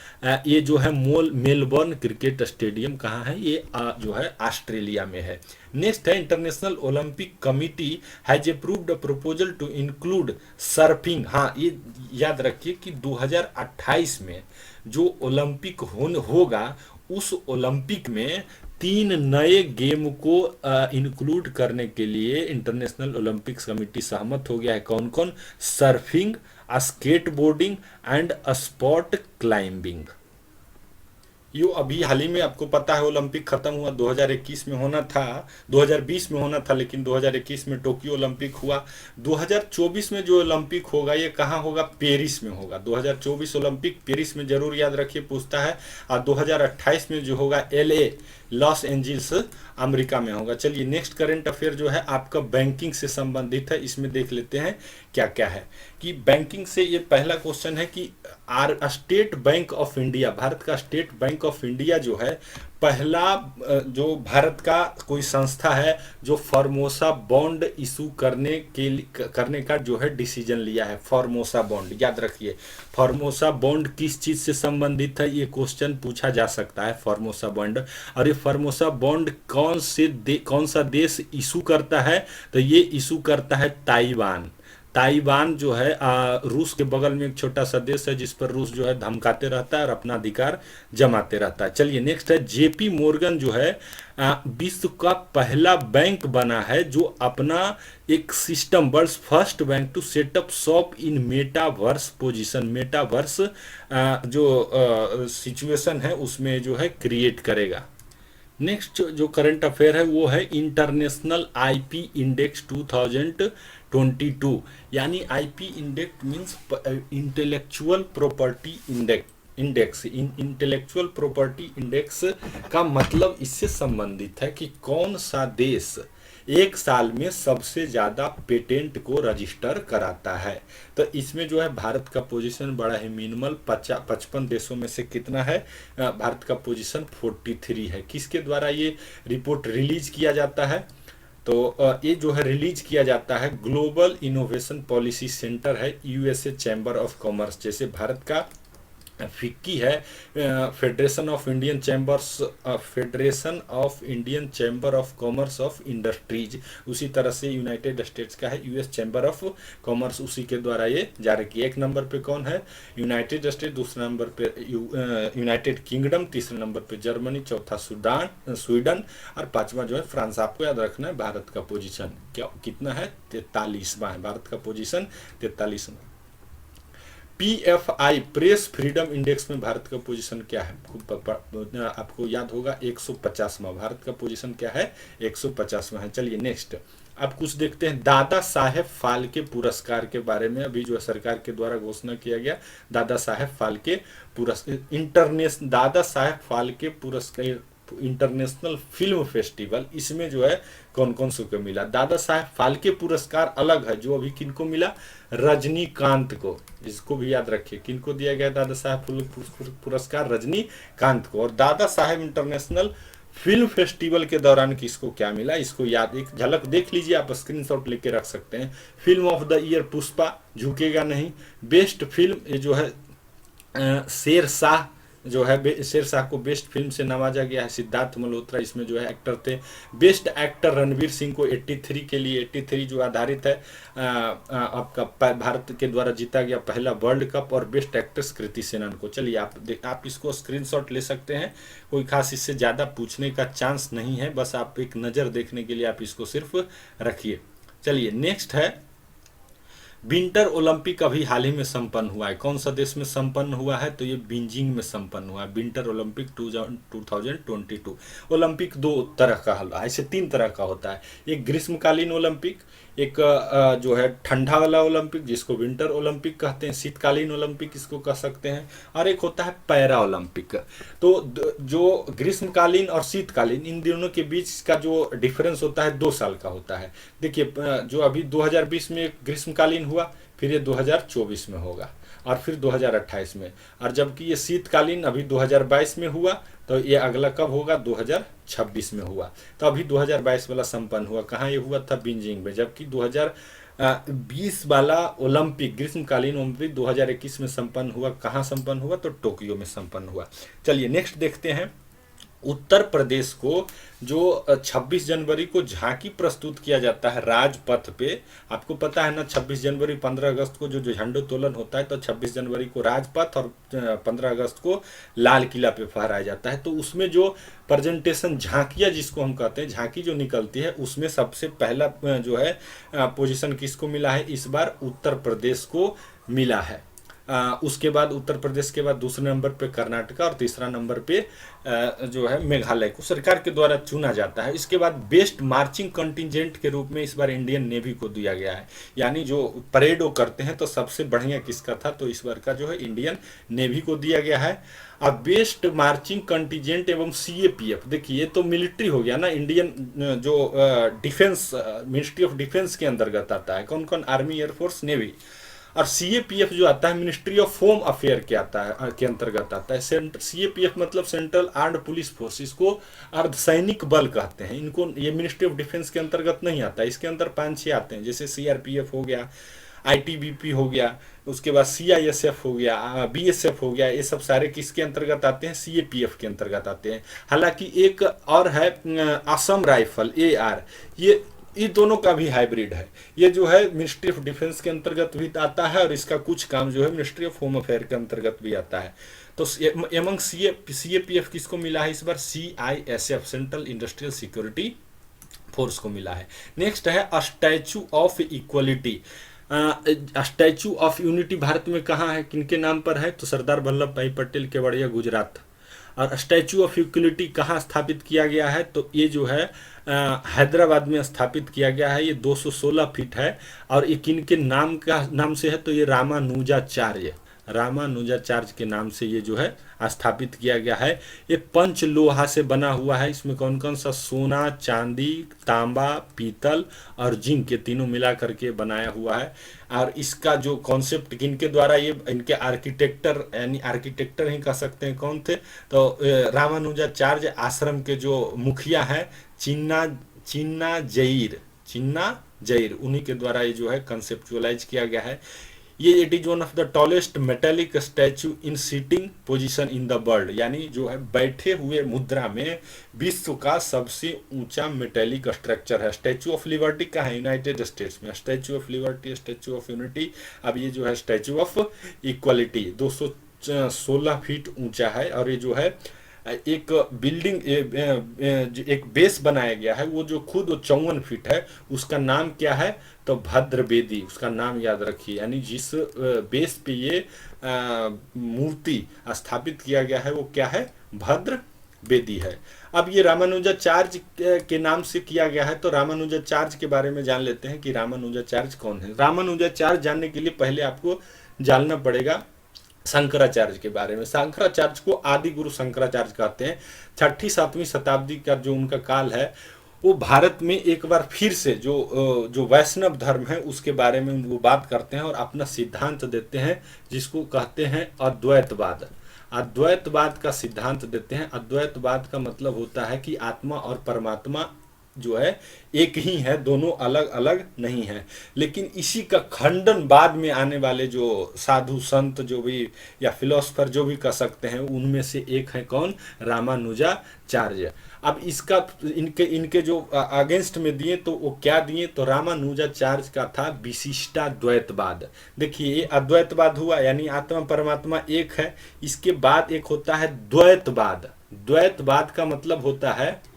S1: ये जो है मेलबर्न क्रिकेट स्टेडियम कहाँ है, ये जो है ऑस्ट्रेलिया में है। नेक्स्ट है International Olympic Committee has approved a proposal to include surfing. हाँ, ये याद रखिए कि 2028 में जो ओलंपिक होगा उस ओलंपिक में 3 नए गेम को इंक्लूड करने के लिए इंटरनेशनल ओलंपिक कमेटी सहमत हो गया है। कौन कौन, surfing, skateboarding and sport climbing. यो अभी हाल ही में आपको पता है ओलंपिक खत्म हुआ, 2021 में होना था, 2020 में होना था, लेकिन 2021 में टोक्यो ओलंपिक हुआ। 2024 में जो ओलंपिक होगा ये कहाँ होगा? पेरिस में होगा। 2024 ओलंपिक पेरिस में, जरूर याद रखिए, पूछता है। और 2028 में जो होगा LA, लॉस एंजल्स, अमेरिका में होगा। चलिए नेक्स्ट करंट अफेयर जो है आपका बैंकिंग से संबंधित है, इसमें देख लेते हैं क्या क्या है। कि बैंकिंग से ये पहला क्वेश्चन है कि state bank of India, Bharat का स्टेट बैंक ऑफ इंडिया जो है, पहला जो भारत का कोई संस्था है जो फॉर्मोसा बॉन्ड इशू करने का जो है डिसीजन लिया है। फॉर्मोसा बॉन्ड याद रखिए, फॉर्मोसा बॉन्ड किस चीज से संबंधित है, ये क्वेश्चन पूछा जा सकता है। फॉर्मोसा बॉन्ड, और ये फॉर्मोसा बॉन्ड कौन सा देश इशू करता है? तो ये इशू करता है ताइवान। ताइवान जो है रूस के बगल में एक छोटा सा देश है, जिस पर रूस जो है धमकाते रहता है और अपना अधिकार जमाते रहता है। चलिए नेक्स्ट है, जेपी मोर्गन जो है विश्व का पहला बैंक बना है जो अपना एक system, world first bank to set up shop in metaverse position, metaverse जो सिचुएशन है उसमें जो है क्रिएट करेगा। नेक्स्ट जो करंट अफेयर है वो है इंटरनेशनल आईपी इंडेक्स 2022, यानी IP index means intellectual property index. Intellectual property index का मतलब इससे संबंधित है कि कौन सा देश एक साल में सबसे ज्यादा पेटेंट को रजिस्टर कराता है। तो इसमें जो है भारत का पोजीशन बड़ा ही मिनिमल, 55 देशों में से कितना है? भारत का पोजीशन 43 है। किसके द्वारा ये रिपोर्ट रिलीज किया जाता है? तो ये जो है रिलीज किया जाता है, ग्लोबल इनोवेशन पॉलिसी सेंटर है, यूएसए चैम्बर ऑफ कॉमर्स। जैसे भारत का फिक्की है, federation of Indian chamber of commerce of industries, उसी तरह से यूनाइटेड स्टेट्स का है यूएस चैम्बर ऑफ कॉमर्स, उसी के द्वारा ये जारी किया। एक नंबर पे कौन है? यूनाइटेड स्टेट, दूसरे नंबर पे यूनाइटेड किंगडम, तीसरे नंबर पे जर्मनी, चौथा स्वीडन और पांचवा जो है फ्रांस। आपको याद रखना है भारत का पोजीशन कितना है? 43वां है भारत का पोजीशन, 43वां। PFI प्रेस फ्रीडम इंडेक्स में भारत का पोजीशन क्या है? आपको याद होगा 150वां। भारत का पोजीशन क्या है? 150वां है। चलिए नेक्स्ट अब कुछ देखते हैं दादा साहेब फाल्के पुरस्कार के बारे में। अभी जो सरकार के द्वारा घोषणा किया गया दादा साहेब फाल्के पुरस्कार, दादा साहेब फाल्के पुरस्कार इंटरनेशनल फिल्म फेस्टिवल, इसमें जो है कौन कौन से को मिला? दादा साहेब फाल्के पुरस्कार अलग है, जो अभी किनको मिला? रजनीकांत को। इसको भी याद रखिए, किनको दिया गया दादा साहेब पुरस्कार? रजनीकांत को। और Dada Saheb international film festival के दौरान किसको क्या मिला? इसको याद, एक झलक देख लीजिए, आप स्क्रीनशॉट लेके रख सकते हैं। Film of the year Pushpa, झुकेगा नहीं। बेस्ट फिल्म ये जो है शेरशाह जो है, शेरशाह को बेस्ट फिल्म से नवाजा गया है। सिद्धार्थ मल्होत्रा इसमें जो है एक्टर थे। बेस्ट एक्टर रणवीर सिंह को 83 के लिए, 83 जो आधारित है आपका भारत के द्वारा जीता गया पहला वर्ल्ड कप। और बेस्ट एक्ट्रेस कृति सेनन को। चलिए आप इसको स्क्रीनशॉट ले सकते हैं, कोई खास इससे ज़्यादा पूछने का चांस नहीं है, बस आप एक नज़र देखने के लिए आप इसको सिर्फ रखिए। चलिए नेक्स्ट है, विंटर ओलंपिक अभी हाल ही में संपन्न हुआ है। कौन सा देश में संपन्न हुआ है? तो ये बीजिंग में संपन्न हुआ है, विंटर ओलंपिक 2022। ओलंपिक दो तरह का है, ऐसे 3 तरह का होता है। एक ग्रीष्मकालीन ओलंपिक, एक जो है ठंडा वाला ओलंपिक जिसको विंटर ओलंपिक कहते हैं, शीतकालीन ओलंपिक इसको कह सकते हैं, और एक होता है पैरा ओलंपिक। तो जो ग्रीष्मकालीन और शीतकालीन, इन दोनों के बीच का जो डिफरेंस होता है 2 साल का होता है। देखिए जो अभी 2020 में ग्रीष्मकालीन हुआ, फिर ये 2024 में होगा, और फिर 2028 में। और जबकि ये शीतकालीन अभी 2022 में हुआ, तो ये अगला कब होगा? 2026 में हुआ। तो अभी 2022 वाला संपन्न हुआ, कहाँ ये हुआ था? बीजिंग में। जबकि 2020 वाला ओलंपिक, ग्रीष्मकालीन ओलंपिक 2021 में संपन्न हुआ। कहाँ संपन्न हुआ? तो टोक्यो में संपन्न हुआ। चलिए नेक्स्ट देखते हैं, उत्तर प्रदेश को जो 26 जनवरी को झांकी प्रस्तुत किया जाता है राजपथ पे। आपको पता है ना, 26 जनवरी 15 अगस्त को जो झंडोत्तोलन होता है, तो 26 जनवरी को राजपथ और 15 अगस्त को लाल किला पे फहराया जाता है। तो उसमें जो प्रेजेंटेशन झांकियाँ जिसको हम कहते हैं, झांकी जो निकलती है, उसमें सबसे पहला जो है पोजीशन किसको मिला है? इस बार उत्तर प्रदेश को मिला है। उसके बाद उत्तर प्रदेश के बाद दूसरे नंबर पे कर्नाटका और तीसरा नंबर पे जो है मेघालय को सरकार के द्वारा चुना जाता है। इसके बाद बेस्ट मार्चिंग कंटिजेंट के रूप में इस बार इंडियन नेवी को दिया गया है, यानी जो परेड वो करते हैं तो सबसे बढ़िया किसका था, तो इस बार का जो है इंडियन नेवी को दिया गया है। अब बेस्ट मार्चिंग कंटिजेंट एवं सीएपीएफ, देखिए ये तो मिलिट्री हो गया ना, इंडियन जो डिफेंस मिनिस्ट्री ऑफ डिफेंस के अंतर्गत आता है, कौन कौन, आर्मी, एयरफोर्स, नेवी। और सीएपीएफ जो आता है मिनिस्ट्री ऑफ होम अफेयर के आता है, के अंतर्गत आता है। सीएपीएफ मतलब सेंट्रल आर्म्ड पुलिस फोर्स, इसको अर्धसैनिक बल कहते हैं। इनको ये मिनिस्ट्री ऑफ डिफेंस के अंतर्गत नहीं आता, इसके अंदर 5-6 आते हैं, जैसे सीआरपीएफ हो गया, आईटीबीपी हो गया, उसके बाद सीआईएसएफ हो गया, बीएसएफ हो गया, ये सब सारे किसके अंतर्गत आते हैं, सीएपीएफ के अंतर्गत आते हैं। हालांकि एक और है असम राइफल, एआर, ये दोनों का भी हाइब्रिड है। ये जो है मिनिस्ट्री ऑफ डिफेंस के अंतर्गत भी आता है और इसका कुछ काम जो है मिनिस्ट्री ऑफ होम अफेयर के अंतर्गत भी आता है। तो एमंग सीएपीएफ किसको मिला है इस बार, CISF, central industrial security force को मिला है। नेक्स्ट है statue of equality. Statue of unity भारत में कहाँ है, किनके नाम पर है, तो सरदार वल्लभ भाई पटेल, केवड़िया, गुजरात। और स्टैचू ऑफ इक्वलिटी कहाँ स्थापित किया गया है, तो ये जो है हैदराबाद में स्थापित किया गया है। ये 216 फीट है और ये किनके नाम से है, तो ये रामानुजाचार्य के नाम से ये जो है स्थापित किया गया है। ये पंच लोहा से बना हुआ है। इसमें कौन कौन सा, सोना, चांदी, तांबा, पीतल और जिंक, के तीनों मिला करके बनाया हुआ है। और इसका जो कॉन्सेप्ट किनके द्वारा, ये इनके आर्किटेक्टर, यानी आर्किटेक्टर ही कह सकते हैं, कौन थे, तो रामानुजाचार्य आश्रम के जो मुखिया हैं चिन्ना जैर, उन्हीं के द्वारा ये जो है कंसेप्चुअलाइज किया गया है। ये it is one of the tallest metallic statue in sitting position in the world, यानी जो है बैठे हुए मुद्रा में विश्व का सबसे ऊंचा मेटेलिक स्ट्रक्चर है। स्टैचू ऑफ लिबर्टी का है यूनाइटेड स्टेट्स में, statue of liberty, statue of unity. अब ये जो है स्टैचू ऑफ इक्वलिटी 216 फीट ऊंचा है और ये जो है एक बिल्डिंग, एक बेस बनाया गया है, वो जो खुद 54 फीट है, उसका नाम क्या है, तो भद्र बेदी, उसका नाम याद रखिए। यानी जिस बेस पे ये मूर्ति स्थापित किया गया है वो क्या है, भद्र बेदी है। अब ये रामानुजाचार्य के नाम से किया गया है, तो रामानुजाचार्य के बारे में जान लेते हैं कि रामानुजाचार्य कौन है। रामानुजाचार्य जानने के लिए पहले आपको जानना पड़ेगा शंकराचार्य के बारे में। शंकराचार्य को आदि गुरु शंकराचार्य कहते हैं। 6ठी-7वीं शताब्दी का जो उनका काल है, वो भारत में एक बार फिर से जो वैष्णव धर्म है उसके बारे में वो बात करते हैं और अपना सिद्धांत देते हैं, जिसको कहते हैं अद्वैतवाद। अद्वैतवाद का सिद्धांत देते हैं। अद्वैतवाद का मतलब होता है कि आत्मा और परमात्मा जो है एक ही है, दोनों अलग अलग नहीं है। लेकिन इसी का खंडन बाद में आने वाले जो साधु संत जो भी या फिलोसफर जो भी कह सकते हैं, उनमें से एक है कौन, रामानुजाचार्य। अब इसका इनके जो अगेंस्ट में दिए तो वो क्या दिए, तो रामानुजाचार्य का था विशिष्टाद्वैतवाद। देखिए ये अद्वैतवाद हुआ, यानी आत्मा परमात्मा एक है। इसके बाद एक होता है द्वैतवाद। द्वैतवाद का मतलब होता है,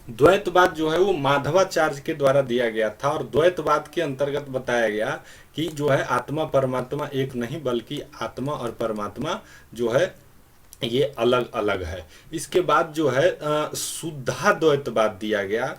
S1: द्वैतवाद जो है वो माधवाचार्य के द्वारा दिया गया था और द्वैतवाद के अंतर्गत बताया गया कि जो है आत्मा परमात्मा एक नहीं, बल्कि आत्मा और परमात्मा जो है ये अलग अलग है। इसके बाद जो है शुद्धाद्वैतवाद दिया गया।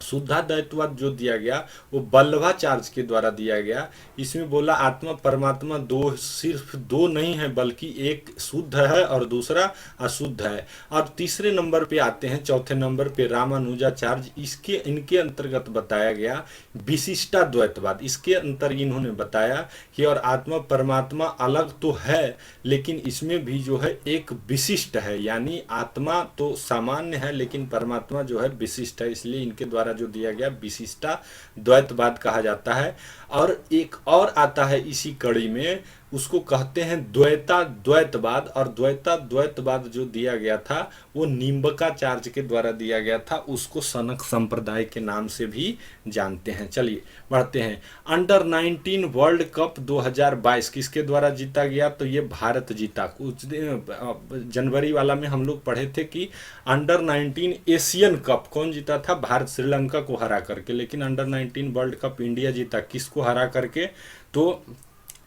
S1: शुद्धाद्वैतवाद जो दिया गया वो वल्लभाचार्य के द्वारा दिया गया। इसमें बोला आत्मा परमात्मा दो, सिर्फ दो नहीं है, बल्कि एक शुद्ध है और दूसरा अशुद्ध है। और तीसरे नंबर पे आते हैं, चौथे नंबर पे रामानुजाचार्य, इनके अंतर्गत बताया गया विशिष्टाद्वैतवाद। इसके अंतर इन्होंने बताया कि और आत्मा परमात्मा अलग तो है, लेकिन इसमें भी जो है एक विशिष्ट है, यानी आत्मा तो सामान्य है लेकिन परमात्मा जो है विशिष्ट है। इसलिए इनके द्वारा जो दिया गया विशिष्टाद्वैतवाद कहा जाता है। और एक और आता है इसी कड़ी में, उसको कहते हैं द्वैताद्वैतवाद। और द्वैताद्वैतवाद जो दिया गया था वो निम्बकाचार्य के द्वारा दिया गया था, उसको सनक संप्रदाय के नाम से भी जानते हैं। चलिए बढ़ते हैं। अंडर 19 वर्ल्ड कप 2022 किसके द्वारा जीता गया, तो ये भारत जीता। कुछ जनवरी वाला में हम लोग पढ़े थे कि अंडर 19 एशियन कप कौन जीता था, भारत श्रीलंका को हरा करके। लेकिन अंडर 19 वर्ल्ड कप इंडिया जीता, किसको हरा करके, तो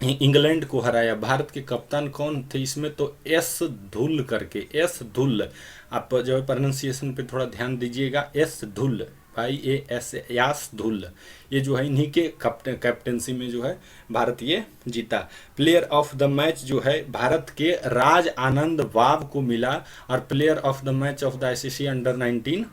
S1: इंग्लैंड को हराया। भारत के कप्तान कौन थे इसमें? तो एस धुल करके, एस धुल, आप जो है प्रोनाउंसिएशन पे थोड़ा ध्यान दीजिएगा, एस धुल, भाई ए एस यास धुल, ये जो है इन्हीं के कैप्टेंसी में जो है भारत ये जीता। प्लेयर ऑफ द मैच जो है भारत के राज आनंद वाव को मिला, और player of the match of the ICC under 19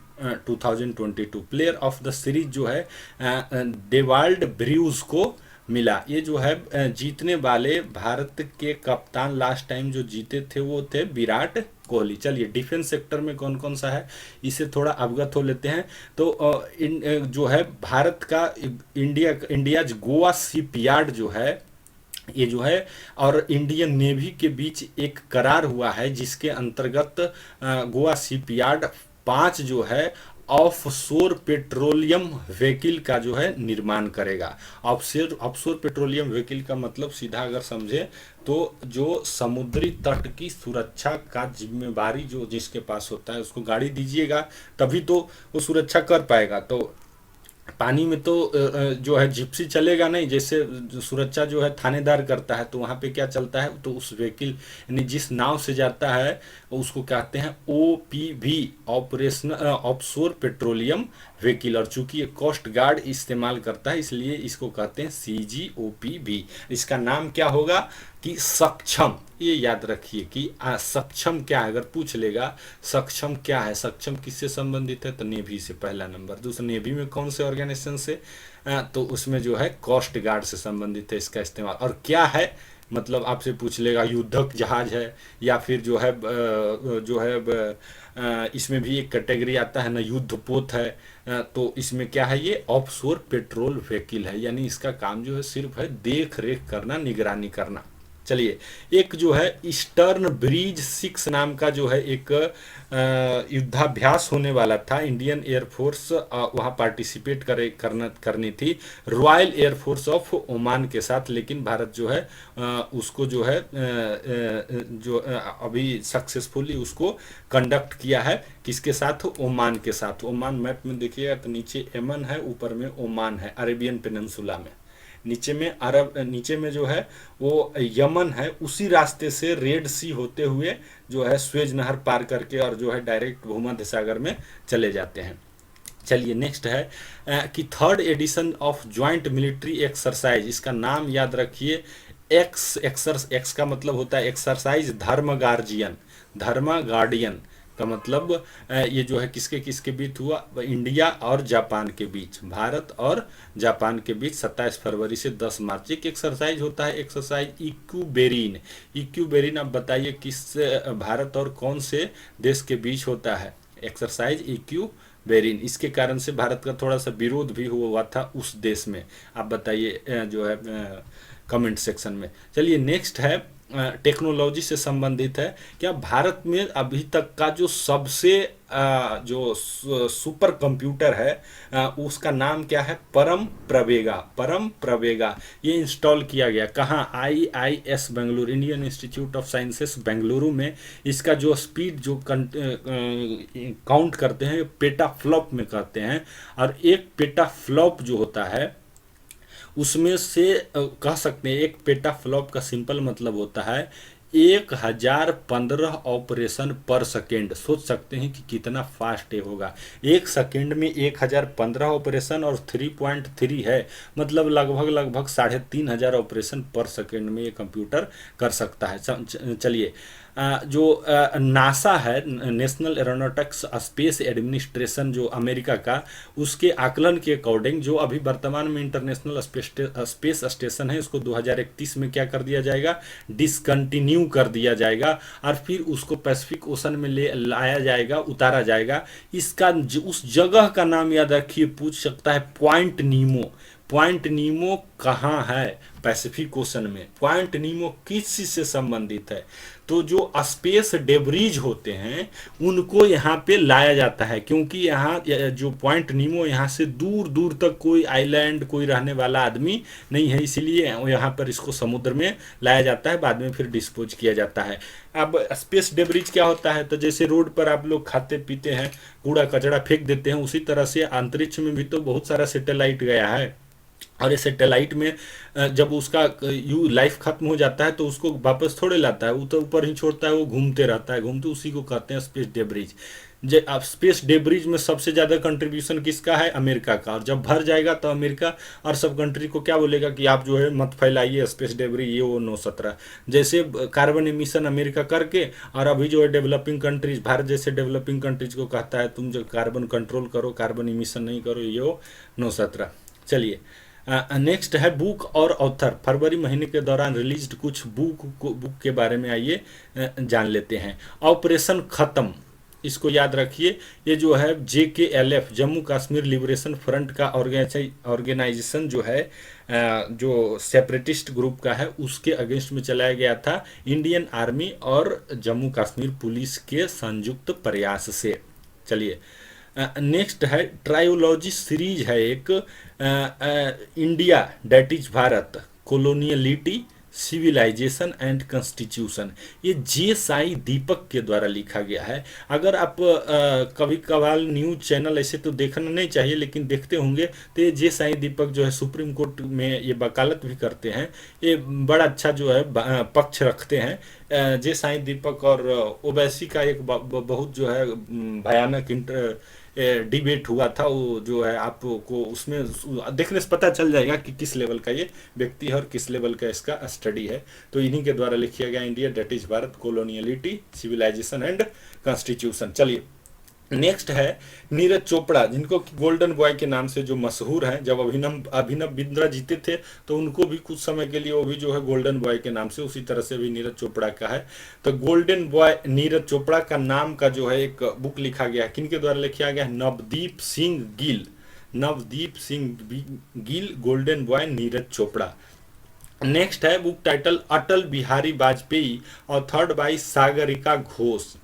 S1: 2022। Player of the series जो है डेवाल्ड ब्रूज को मिला। ये जो है जीतने वाले भारत के कप्तान लास्ट टाइम जो जीते थे वो थे विराट कोहली। चलिए डिफेंस सेक्टर में कौन कौन सा है इसे थोड़ा अवगत हो लेते हैं। तो जो है भारत का इंडियाज गोवा शिपयार्ड जो है, ये जो है और इंडियन नेवी के बीच एक करार हुआ है जिसके अंतर्गत गोवा शिपयार्ड 5 जो है ऑफशोर पेट्रोलियम व्हीकल का जो है निर्माण करेगा। ऑफशोर पेट्रोलियम व्हीकल का मतलब सीधा अगर समझे तो जो समुद्री तट की सुरक्षा का जिम्मेवारी जो जिसके पास होता है उसको गाड़ी दीजिएगा तभी तो वो सुरक्षा कर पाएगा। तो पानी में तो जो है जिप्सी चलेगा नहीं, जैसे सुरक्षा जो है थानेदार करता है, तो वहाँ पे क्या चलता है, तो उस व्हीकल यानी जिस नाव से जाता है उसको कहते हैं OPV, operational offshore petroleum vehicle, और चूंकि ये कोस्ट गार्ड इस्तेमाल करता है इसलिए इसको कहते हैं CGOPV। इसका नाम क्या होगा कि सक्षम, ये याद रखिए कि सक्षम क्या है, अगर पूछ लेगा सक्षम क्या है, सक्षम किससे संबंधित है, तो नेवी से पहला नंबर। दूसरा नेवी में कौन से ऑर्गेनाइजेशन से, तो उसमें जो है कोस्ट गार्ड से संबंधित है इसका इस्तेमाल। और क्या है मतलब आपसे पूछ लेगा युद्धक जहाज है, या फिर इसमें भी एक कैटेगरी आता है ना युद्धपोत है, तो इसमें क्या है, ये ऑफशोर पेट्रोल व्हीकल है, यानी इसका काम जो है सिर्फ है देख रेख करना, निगरानी करना। चलिए एक जो है ईस्टर्न ब्रिज 6 नाम का जो है एक युद्धाभ्यास होने वाला था। इंडियन एयरफोर्स वहाँ पार्टिसिपेट करनी थी रॉयल एयरफोर्स ऑफ ओमान के साथ, लेकिन भारत जो है उसको जो है अभी सक्सेसफुली उसको कंडक्ट किया है। किसके साथ? ओमान के साथ। ओमान मैप में देखिएगा तो नीचे यमन है, ऊपर में ओमान है, अरेबियन पेनिनसुला में। नीचे में जो है वो यमन है, उसी रास्ते से रेड सी होते हुए जो है स्वेज नहर पार करके और जो है डायरेक्ट भूमध्य सागर में चले जाते हैं। चलिए नेक्स्ट है कि 3rd edition of joint military exercise, इसका नाम याद रखिए एक्स का मतलब होता है एक्सरसाइज धर्म गार्डियन का मतलब ये जो है किसके बीच हुआ, इंडिया और जापान के बीच, भारत और जापान के बीच 27 फरवरी से 10 मार्च एक एक्सरसाइज होता है, एक्सरसाइज इक्यूबेरिन। आप बताइए किस भारत और कौन से देश के बीच होता है एक्सरसाइज इक्यूबेरिन। इसके कारण से भारत का थोड़ा सा विरोध भी हुआ था उस देश में, आप बताइए जो है कमेंट सेक्शन में। चलिए नेक्स्ट है टेक्नोलॉजी से संबंधित है। क्या भारत में अभी तक का जो सबसे जो सुपर कंप्यूटर है उसका नाम क्या है? परम प्रवेगा। ये इंस्टॉल किया गया कहाँ? IIS Bengaluru, Indian institute of sciences Bengaluru में। इसका जो स्पीड जो काउंट करते हैं पेटाफ्लॉप में करते हैं, और एक पेटाफ्लॉप जो होता है उसमें से कह सकते हैं एक पेटाफ्लॉप का सिंपल मतलब होता है 1015 ऑपरेशन पर सेकेंड। सोच सकते हैं कि कितना फास्ट ये होगा, एक सेकेंड में 1015 ऑपरेशन, और 3.3 है मतलब लगभग 3500 ऑपरेशन पर सेकेंड में ये कंप्यूटर कर सकता है। चलिए जो नासा है, नेशनल एरोनॉटिक्स स्पेस एडमिनिस्ट्रेशन जो अमेरिका का, उसके आकलन के अकॉर्डिंग जो अभी वर्तमान में इंटरनेशनल स्पेस स्टेशन है उसको 2031 में क्या कर दिया जाएगा? डिसकंटिन्यू कर दिया जाएगा, और फिर उसको पैसिफिक ओशन में ले लाया जाएगा, उतारा जाएगा। इसका उस जगह का नाम याद रखिए, पूछ सकता है पॉइंट नीमो कहाँ है? पैसिफिक ओशन में। पॉइंट नीमो किस चीज से संबंधित है? तो जो स्पेस डेब्रीज होते हैं उनको यहाँ पे लाया जाता है, क्योंकि यहाँ जो पॉइंट नीमो यहाँ से दूर दूर तक कोई आइलैंड, कोई रहने वाला आदमी नहीं है, इसीलिए यहाँ पर इसको समुद्र में लाया जाता है, बाद में फिर डिस्पोज किया जाता है। अब स्पेस डेब्रीज क्या होता है? तो जैसे रोड पर आप लोग खाते पीते हैं, कूड़ा कचड़ा फेंक देते हैं, उसी तरह से अंतरिक्ष में भी तो बहुत सारा सैटेलाइट गया है, और ये सैटेलाइट में जब उसका यू लाइफ खत्म हो जाता है तो उसको वापस थोड़े लाता है, वो तो ऊपर ही छोड़ता है, वो घूमते रहता है, घूमते, उसी को कहते हैं स्पेस डेब्रिज। अब स्पेस डेब्रिज में सबसे ज़्यादा कंट्रीब्यूशन किसका है? अमेरिका का। और जब भर जाएगा तो अमेरिका और सब कंट्री को क्या बोलेगा कि आप जो है मत फैलाइए स्पेस डेब्रिज, ये वो 917। जैसे कार्बन एमिशन अमेरिका करके, और अभी जो है डेवलपिंग कंट्रीज, भारत जैसे डेवलपिंग कंट्रीज को कहता है तुम जो कार्बन कंट्रोल करो, कार्बन एमिशन नहीं करो, ये वो 917। चलिए नेक्स्ट है बुक और ऑथर। फरवरी महीने के दौरान रिलीज्ड कुछ बुक के बारे में आइए जान लेते हैं। ऑपरेशन खत्म, इसको याद रखिए, ये जो है JKLF Jammu Kashmir liberation front का ऑर्गेनाइजेशन जो है, जो सेपरेटिस्ट ग्रुप का है, उसके अगेंस्ट में चलाया गया था इंडियन आर्मी और जम्मू कश्मीर पुलिस के संयुक्त प्रयास से। चलिए नेक्स्ट है ट्रायोलॉजी सीरीज है एक, India that is Bharat, coloniality, civilisation and constitution. ये जे साई दीपक के द्वारा लिखा गया है। अगर आप कभी कभार न्यूज चैनल ऐसे तो देखना नहीं चाहिए, लेकिन देखते होंगे तो ये जे साई दीपक जो है सुप्रीम कोर्ट में ये वकालत भी करते हैं, ये बड़ा अच्छा जो है पक्ष रखते हैं। जे साई दीपक और ओवैसी का एक बहुत जो है भयानक डिबेट हुआ था, वो जो है आपको उसमें देखने से पता चल जाएगा कि किस लेवल का ये व्यक्ति है और किस लेवल का इसका स्टडी है। तो इन्हीं के द्वारा लिखा गया India that is Bharat, coloniality, civilisation and constitution. चलिए नेक्स्ट है नीरज चोपड़ा, जिनको गोल्डन बॉय के नाम से जो मशहूर हैं। जब अभिनव बिंद्रा जीते थे तो उनको भी कुछ समय के लिए वो भी जो है गोल्डन बॉय के नाम से, उसी तरह से भी नीरज चोपड़ा का है। तो गोल्डन बॉय नीरज चोपड़ा का नाम का जो है एक बुक लिखा गया है, किनके द्वारा लिखा गया है? Navdeep Singh Gill. Navdeep Singh Gill, golden boy Neeraj Chopra. Next है book title Atal Bihari Vajpayee, authored by Sagarika Ghosh.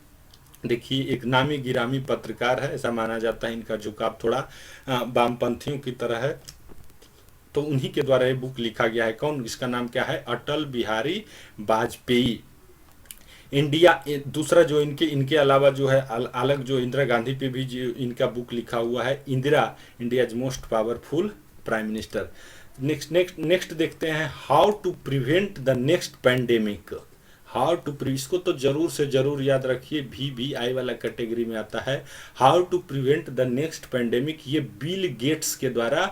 S1: देखिए एक नामी गिरामी पत्रकार है, ऐसा माना जाता है, इनका झुकाव थोड़ा वामपंथियों की तरह है, तो उन्हीं के द्वारा ये बुक लिखा गया है। कौन? इसका नाम क्या है? अटल बिहारी वाजपेयी। इंडिया दूसरा जो इनके अलावा जो है अलग जो इंदिरा गांधी पे भी जो इनका बुक लिखा हुआ है, Indira India's most powerful prime minister. Next देखते हैं how to prevent the next pandemic. How to इसको तो जरूर से जरूर याद रखिए, VVI वाला कैटेगरी में आता है। How to prevent the next pandemic, ये बिल गेट्स के द्वारा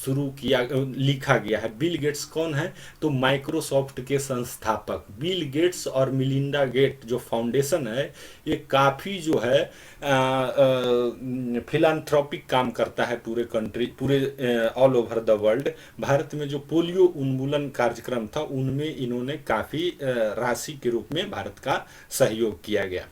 S1: लिखा गया है। बिल गेट्स कौन है? तो माइक्रोसॉफ्ट के संस्थापक बिल गेट्स और मिलिंडा गेट जो फाउंडेशन है, ये काफ़ी जो है फिलान्थ्रोपिक काम करता है पूरे all over the world. Bharat में जो पोलियो उन्मूलन कार्यक्रम था, उनमें इन्होंने काफ़ी राशि के रूप में भारत का सहयोग किया गया।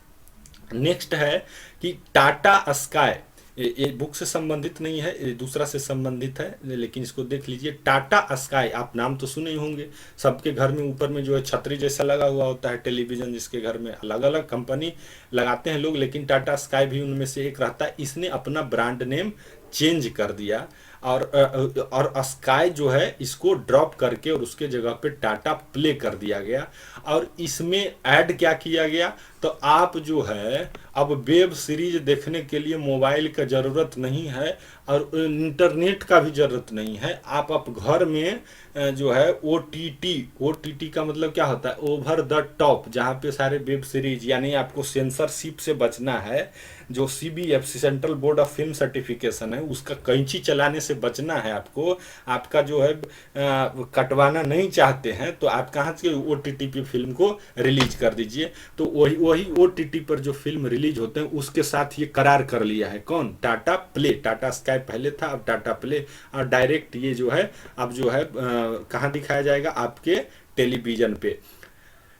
S1: नेक्स्ट है कि टाटा स्काई, ये बुक से संबंधित नहीं है, ये दूसरा से संबंधित है, लेकिन इसको देख लीजिए। टाटा स्काई, आप नाम तो सुने ही होंगे, सबके घर में ऊपर में जो है छतरी जैसा लगा हुआ होता है, टेलीविजन जिसके घर में, अलग अलग कंपनी लगाते हैं लोग, लेकिन टाटा स्काई भी उनमें से एक रहता है। इसने अपना ब्रांड नेम चेंज कर दिया और स्काई जो है इसको ड्रॉप करके और उसके जगह पे टाटा प्ले कर दिया गया। और इसमें ऐड क्या किया गया? तो आप जो है अब वेब सीरीज देखने के लिए मोबाइल का ज़रूरत नहीं है और इंटरनेट का भी ज़रूरत नहीं है। आप घर में जो है OTT का मतलब क्या होता है? ओवर द टॉप, जहाँ पे सारे वेब सीरीज, यानी आपको सेंसरशिप से बचना है। जो CBFC central board of film certification है, उसका कैंची चलाने से बचना है आपको। आपका जो है कटवाना नहीं चाहते हैं तो आप कहाँ से OTT पे फिल्म को रिलीज कर दीजिए। तो वही OTT पर जो फिल्म रिलीज होते हैं उसके साथ ये करार कर लिया है। कौन? टाटा प्ले। टाटा स्काई पहले था, अब टाटा प्ले। और डायरेक्ट ये जो है अब जो है कहाँ दिखाया जाएगा? आपके टेलीविजन पे।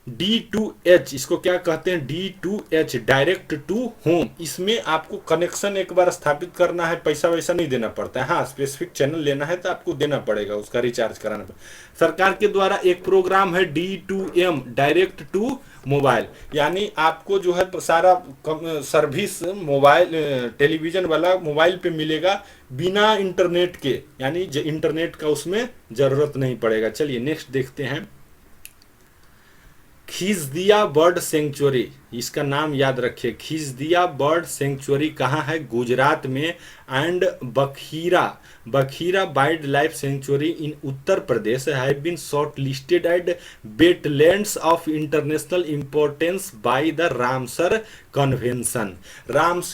S1: D2H, इसको क्या कहते हैं? D2H, direct to home. इसमें आपको कनेक्शन एक बार स्थापित करना है, पैसा वैसा नहीं देना पड़ता है। हाँ, स्पेसिफिक चैनल लेना है तो आपको देना पड़ेगा, उसका रिचार्ज कराना पड़ेगा। सरकार के द्वारा एक प्रोग्राम है D2M, डायरेक्ट टू मोबाइल, यानी आपको जो है सारा सर्विस मोबाइल टेलीविजन वाला मोबाइल पे मिलेगा बिना इंटरनेट के, यानी इंटरनेट का उसमें ज़रूरत नहीं पड़ेगा। चलिए नेक्स्ट देखते हैं। खिजदिया बर्ड सेंचुरी, इसका नाम याद रखिए, खिजदिया बर्ड सेंचुरी कहाँ है, गुजरात में। And Bakhira wildlife sanctuary in Uttar Pradesh have been shortlisted at wetlands of international importance by the Ramsar convention.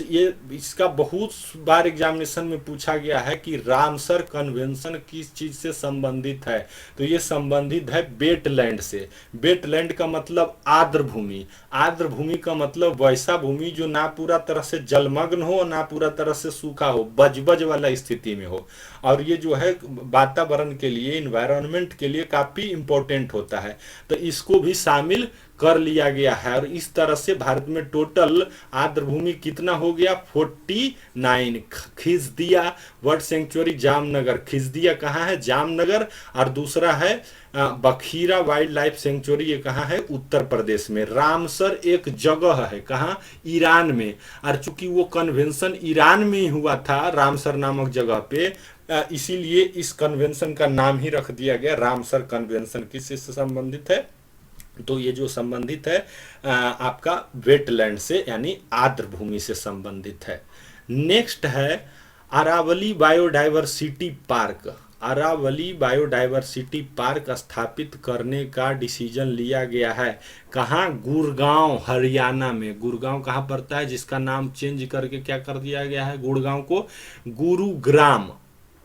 S1: ये इसका बहुत बार एग्जामिनेशन में पूछा गया है कि रामसर कन्वेंशन किस चीज से संबंधित है, तो ये संबंधित है वेटलैंड से। वेटलैंड का मतलब आर्द्र भूमि, आर्द्र भूमि का मतलब वैसा भूमि जो ना पूरा तरह से जलमग्न हो ना पूरा तरह से सूखा हो, बजबज वाला स्थिति में हो। और ये जो है वातावरण के लिए, इन्वायरमेंट के लिए काफी इंपॉर्टेंट होता है, तो इसको भी शामिल कर लिया गया है। और इस तरह से भारत में टोटल आर्द्र भूमि कितना हो गया, 49। खिजदिया बर्ड सेंचुरी जामनगर, खिजदिया कहाँ है, जामनगर। और दूसरा है बखीरा वाइल्ड लाइफ सेंचुरी, ये कहाँ है, उत्तर प्रदेश में। रामसर एक जगह है, कहाँ, ईरान में। और चूंकि वो कन्वेंशन ईरान में ही हुआ था, रामसर नामक जगह पे, इसीलिए इस कन्वेंशन का नाम ही रख दिया गया रामसर कन्वेंशन। किससे संबंधित है, तो ये जो संबंधित है आपका वेटलैंड से, यानी आर्द्र भूमि से संबंधित है। नेक्स्ट है Aravalli biodiversity park. Aravalli biodiversity park स्थापित करने का डिसीजन लिया गया है, कहाँ, गुड़गांव हरियाणा में। गुड़गांव कहाँ पड़ता है, जिसका नाम चेंज करके क्या कर दिया गया है, गुड़गांव को गुरुग्राम।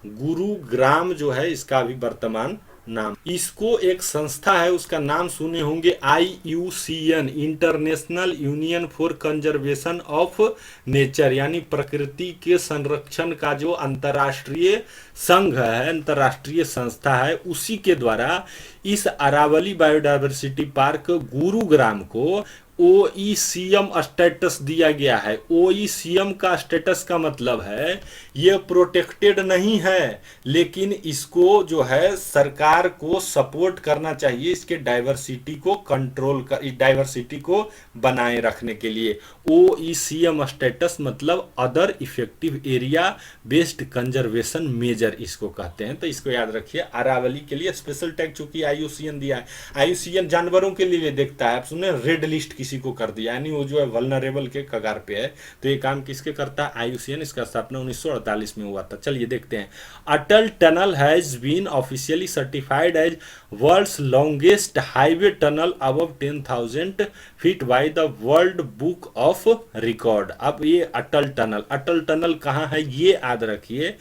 S1: गुरुग्राम जो है इसका अभी वर्तमान नाम। इसको एक संस्था है, उसका नाम सुने होंगे, IUCN, international union for conservation of nature, यानी प्रकृति के संरक्षण का जो अंतर्राष्ट्रीय संघ है, अंतर्राष्ट्रीय संस्था है, उसी के द्वारा इस अरावली बायोडायवर्सिटी पार्क गुरुग्राम को OECM स्टेटस दिया गया है। OECM का स्टेटस का मतलब है ये प्रोटेक्टेड नहीं है, लेकिन इसको जो है सरकार को सपोर्ट करना चाहिए, इसके डाइवर्सिटी को कंट्रोल कर, डाइवर्सिटी को बनाए रखने के लिए। OECM स्टेटस मतलब other effective area based conservation measure इसको कहते हैं, तो इसको याद रखिए। अरावली के लिए स्पेशल टैग चूंकि IUCN दिया है, IUCN जानवरों के लिए देखता है, आप सुने रेड लिस्ट किसी को कर दिया, यानी वो जो है वल्नरेबल के कगार पे है, तो ये काम किसके करता है, IUCN। इसका स्थापना 1948 में हुआ था। चलिए देखते हैं। Atal tunnel has been officially certified as world's longest highway tunnel above 10,000 feet by the world book of record. अब ये अटल टनल कहाँ है, ये याद रखिए,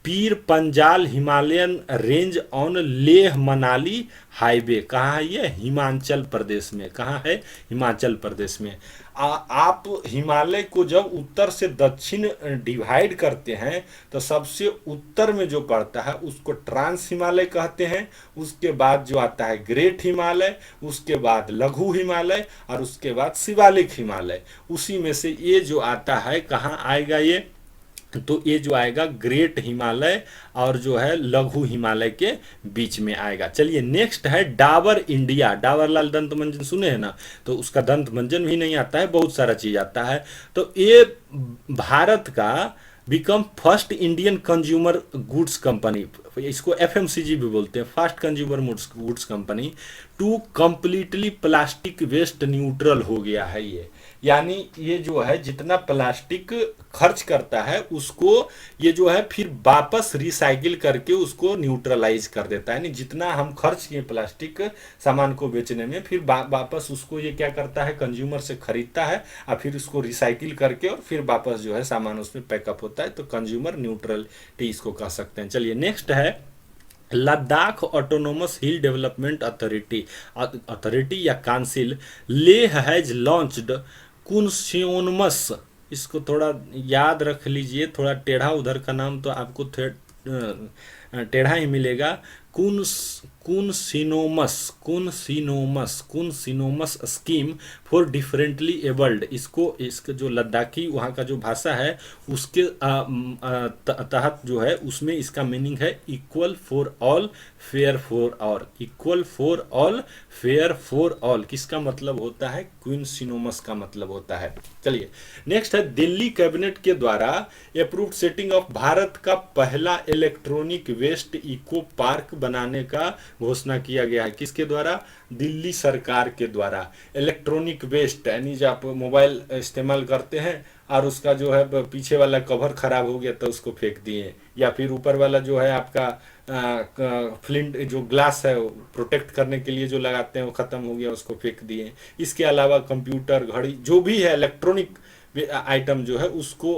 S1: Pir Panjal Himalayan range on Leh Manali highway. कहाँ है ये, हिमाचल प्रदेश में। कहाँ है, हिमाचल प्रदेश में। आप हिमालय को जब उत्तर से दक्षिण डिवाइड करते हैं तो सबसे उत्तर में जो पड़ता है उसको ट्रांस हिमालय कहते हैं, उसके बाद जो आता है ग्रेट हिमालय, उसके बाद लघु हिमालय, और उसके बाद शिवालिक हिमालय। उसी में से ये जो आता है कहाँ आएगा ये, तो ये जो आएगा ग्रेट हिमालय और जो है लघु हिमालय के बीच में आएगा। चलिए नेक्स्ट है डाबर इंडिया। डाबरलाल दंत मंजन सुने हैं ना, तो उसका दंत मंजन भी नहीं आता है, बहुत सारा चीज आता है। तो ये भारत का become first Indian consumer goods company, इसको FMCG भी बोलते हैं, fast consumer goods company, to completely plastic waste neutral हो गया है ये। यानी ये जो है जितना प्लास्टिक खर्च करता है उसको ये जो है फिर वापस रिसाइकिल करके उसको न्यूट्रलाइज कर देता है। यानी जितना हम खर्च किए प्लास्टिक सामान को बेचने में, फिर वापस उसको ये क्या करता है, कंज्यूमर से खरीदता है और फिर उसको रिसाइकिल करके और फिर वापस जो है सामान उसमें पैकअप होता है। तो कंज्यूमर न्यूट्रलिटी इसको कह सकते हैं। चलिए नेक्स्ट है लद्दाख ऑटोनोमस हिल डेवलपमेंट अथॉरिटी या काउंसिल लेह हैज लॉन्च्ड कुनसियोनमस। इसको थोड़ा याद रख लीजिए, थोड़ा टेढ़ा उधर का नाम तो आपको टेढ़ा ही मिलेगा। कुनसिनोमस स्कीम फॉर डिफरेंटली एबल्ड। इसका जो लद्दाखी वहाँ का जो भाषा है उसके तहत जो है उसमें इसका मीनिंग है equal for all fair for all. Equal for all fair for all किसका मतलब होता है, कुनसिनोमस का मतलब होता है। चलिए नेक्स्ट है दिल्ली कैबिनेट के द्वारा अप्रूव्ड सेटिंग ऑफ भारत का पहला इलेक्ट्रॉनिक वेस्ट इको पार्क बनाने का घोषणा किया गया है। किसके द्वारा? दिल्ली सरकार के द्वारा। इलेक्ट्रॉनिक वेस्ट यानी जो आप मोबाइल इस्तेमाल करते हैं और उसका जो है पीछे वाला कवर खराब हो गया तो उसको फेंक दिए, या फिर ऊपर वाला जो है आपका फ्लिंट जो ग्लास है प्रोटेक्ट करने के लिए जो लगाते हैं वो खत्म हो गया, उसको फेंक दिए। इसके अलावा कंप्यूटर, घड़ी, जो भी है इलेक्ट्रॉनिक आइटम जो है उसको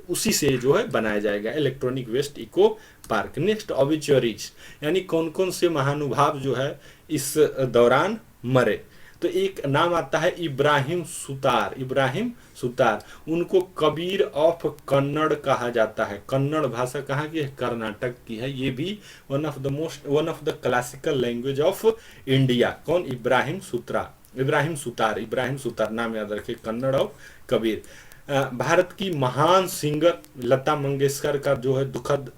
S1: उसी से जो है बनाया जाएगा। Electronic waste eco park. Next, obituaries यानी कौन कौन से महानुभाव जो है इस दौरान मरे। तो एक नाम आता है इब्राहिम सुतार। इब्राहिम सुतार, उनको कबीर ऑफ कन्नड़ कहा जाता है। कन्नड़ भाषा कहाँ की है? कर्नाटक की है। ये भी one of the classical language of India. कौन? इब्राहिम सुतरा, इब्राहिम सुतार, इब्राहिम सुतार नाम याद रखे। कन्नड़ ऑफ कबीर। भारत की महान सिंगर लता मंगेशकर का जो है दुखद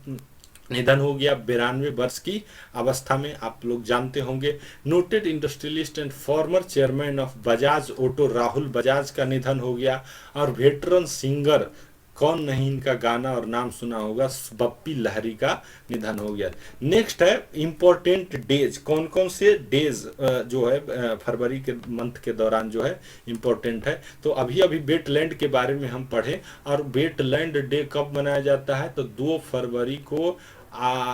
S1: निधन हो गया 92 वर्ष की अवस्था में, आप लोग जानते होंगे। Noted industrialist and former chairman of Bajaj auto Rahul Bajaj का निधन हो गया। और वेटरन सिंगर, कौन नहीं इनका गाना और नाम सुना होगा, बप्पी लहरी का निधन हो गया। नेक्स्ट है इंपॉर्टेंट डेज। कौन कौन से डेज जो है फरवरी के मंथ के दौरान जो है इंपॉर्टेंट है। तो अभी अभी वेटलैंड के बारे में हम पढ़े, और वेटलैंड डे कब मनाया जाता है? तो 2 फरवरी को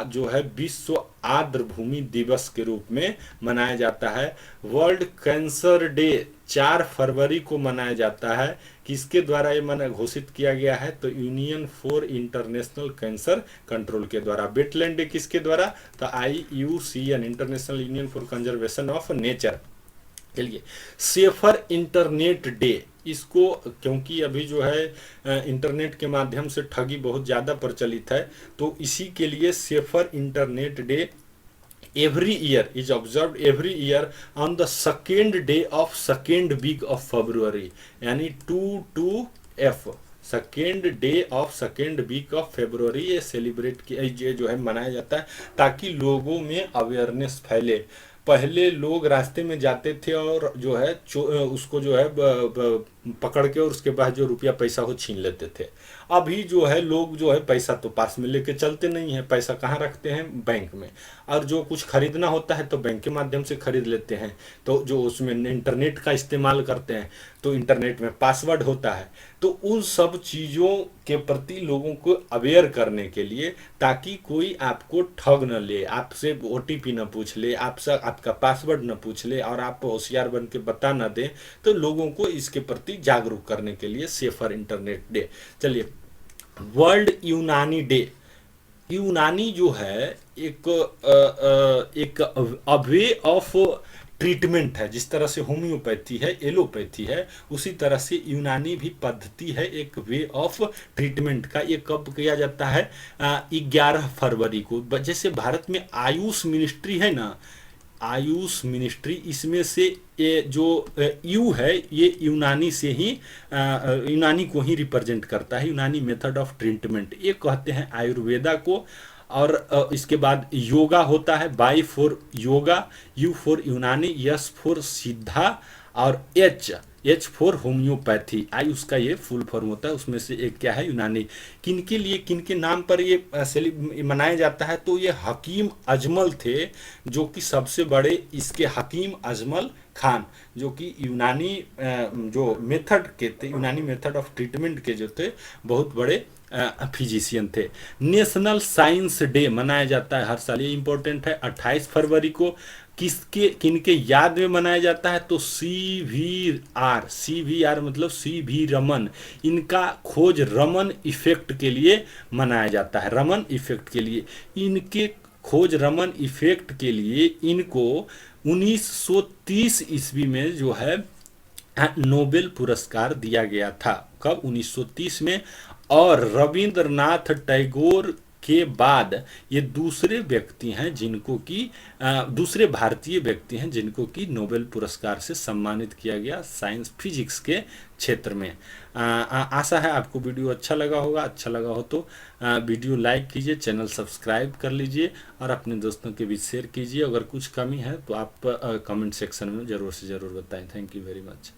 S1: जो है विश्व आर्द्र भूमि दिवस के रूप में मनाया जाता है। वर्ल्ड कैंसर डे 4 फरवरी को मनाया जाता है। किसके द्वारा ये मना घोषित किया गया है? तो union for international cancer control के द्वारा। वेटलैंड डे किसके द्वारा? तो IUCN, international union for conservation of nature के लिए। सेफर इंटरनेट डे, इसको क्योंकि अभी जो है इंटरनेट के माध्यम से ठगी बहुत ज़्यादा प्रचलित है, तो इसी के लिए safer internet day every year is observed every year on the second day of second week of February, यानी 2/2 second day of second week of February ये सेलिब्रेट किया, ये जो है मनाया जाता है ताकि लोगों में अवेयरनेस फैले। पहले लोग रास्ते में जाते थे और जो है उसको जो है पकड़ के और उसके बाद जो रुपया पैसा हो छीन लेते थे। अभी जो है लोग जो है पैसा तो पास में लेके चलते नहीं है, पैसा कहाँ रखते हैं? बैंक में। और जो कुछ खरीदना होता है तो बैंक के माध्यम से खरीद लेते हैं, तो जो उसमें इंटरनेट का इस्तेमाल करते हैं तो इंटरनेट में पासवर्ड होता है। तो उन सब चीज़ों के प्रति लोगों को अवेयर करने के लिए, ताकि कोई आपको ठग न ले, आपसे OTP न पूछ ले, आपसे आपका पासवर्ड न पूछ ले और आप होशियार बन के बता न दें, तो लोगों को इसके प्रति जागरूक करने के लिए सेफर इंटरनेट डे। चलिए, वर्ल्ड यूनानी डे। यूनानी जो है एक वे ऑफ ट्रीटमेंट है। जिस तरह से होम्योपैथी है, एलोपैथी है, उसी तरह से यूनानी भी पद्धति है, एक वे ऑफ ट्रीटमेंट का। ये कब किया जाता है? 11 फरवरी को। जैसे भारत में आयुष मिनिस्ट्री है ना, आयुष मिनिस्ट्री, इसमें से ये जो यू है ये यूनानी से ही यूनानी को ही रिप्रेजेंट करता है, यूनानी मेथड ऑफ ट्रीटमेंट। ये कहते हैं आयुर्वेदा को। और इसके बाद योगा होता है, Y for yoga, U for Unani, yes for Siddha, और एच फॉर होम्योपैथी। आई उसका ये फुल फॉर्म होता है, उसमें से एक क्या है? यूनानी। किनके लिए, किनके नाम पर ये मनाया जाता है? तो ये हकीम अजमल थे, जो कि सबसे बड़े इसके हकीम अजमल खान, जो कि यूनानी जो मेथड के थे, यूनानी मेथड ऑफ ट्रीटमेंट के जो थे, बहुत बड़े फिजिशियन थे। नेशनल साइंस डे मनाया जाता है हर साल, ये इंपॉर्टेंट है। 28 फरवरी को किनके याद में मनाया जाता है? तो CVR मतलब CV रमन। इनका खोज रमन इफेक्ट के लिए मनाया जाता है, रमन इफेक्ट के लिए। इनके खोज रमन इफेक्ट के लिए इनको 1930 ईस्वी में जो है नोबेल पुरस्कार दिया गया था। कब? 1930 में। और रविंद्रनाथ टैगोर के बाद ये दूसरे व्यक्ति हैं जिनको कि दूसरे भारतीय व्यक्ति हैं जिनको कि नोबेल पुरस्कार से सम्मानित किया गया साइंस फिजिक्स के क्षेत्र में। आशा है आपको वीडियो अच्छा लगा होगा। अच्छा लगा हो तो वीडियो लाइक कीजिए, चैनल सब्सक्राइब कर लीजिए और अपने दोस्तों के बीच शेयर कीजिए। अगर कुछ कमी है तो आप कमेंट सेक्शन में ज़रूर से ज़रूर बताएं। Thank you very much.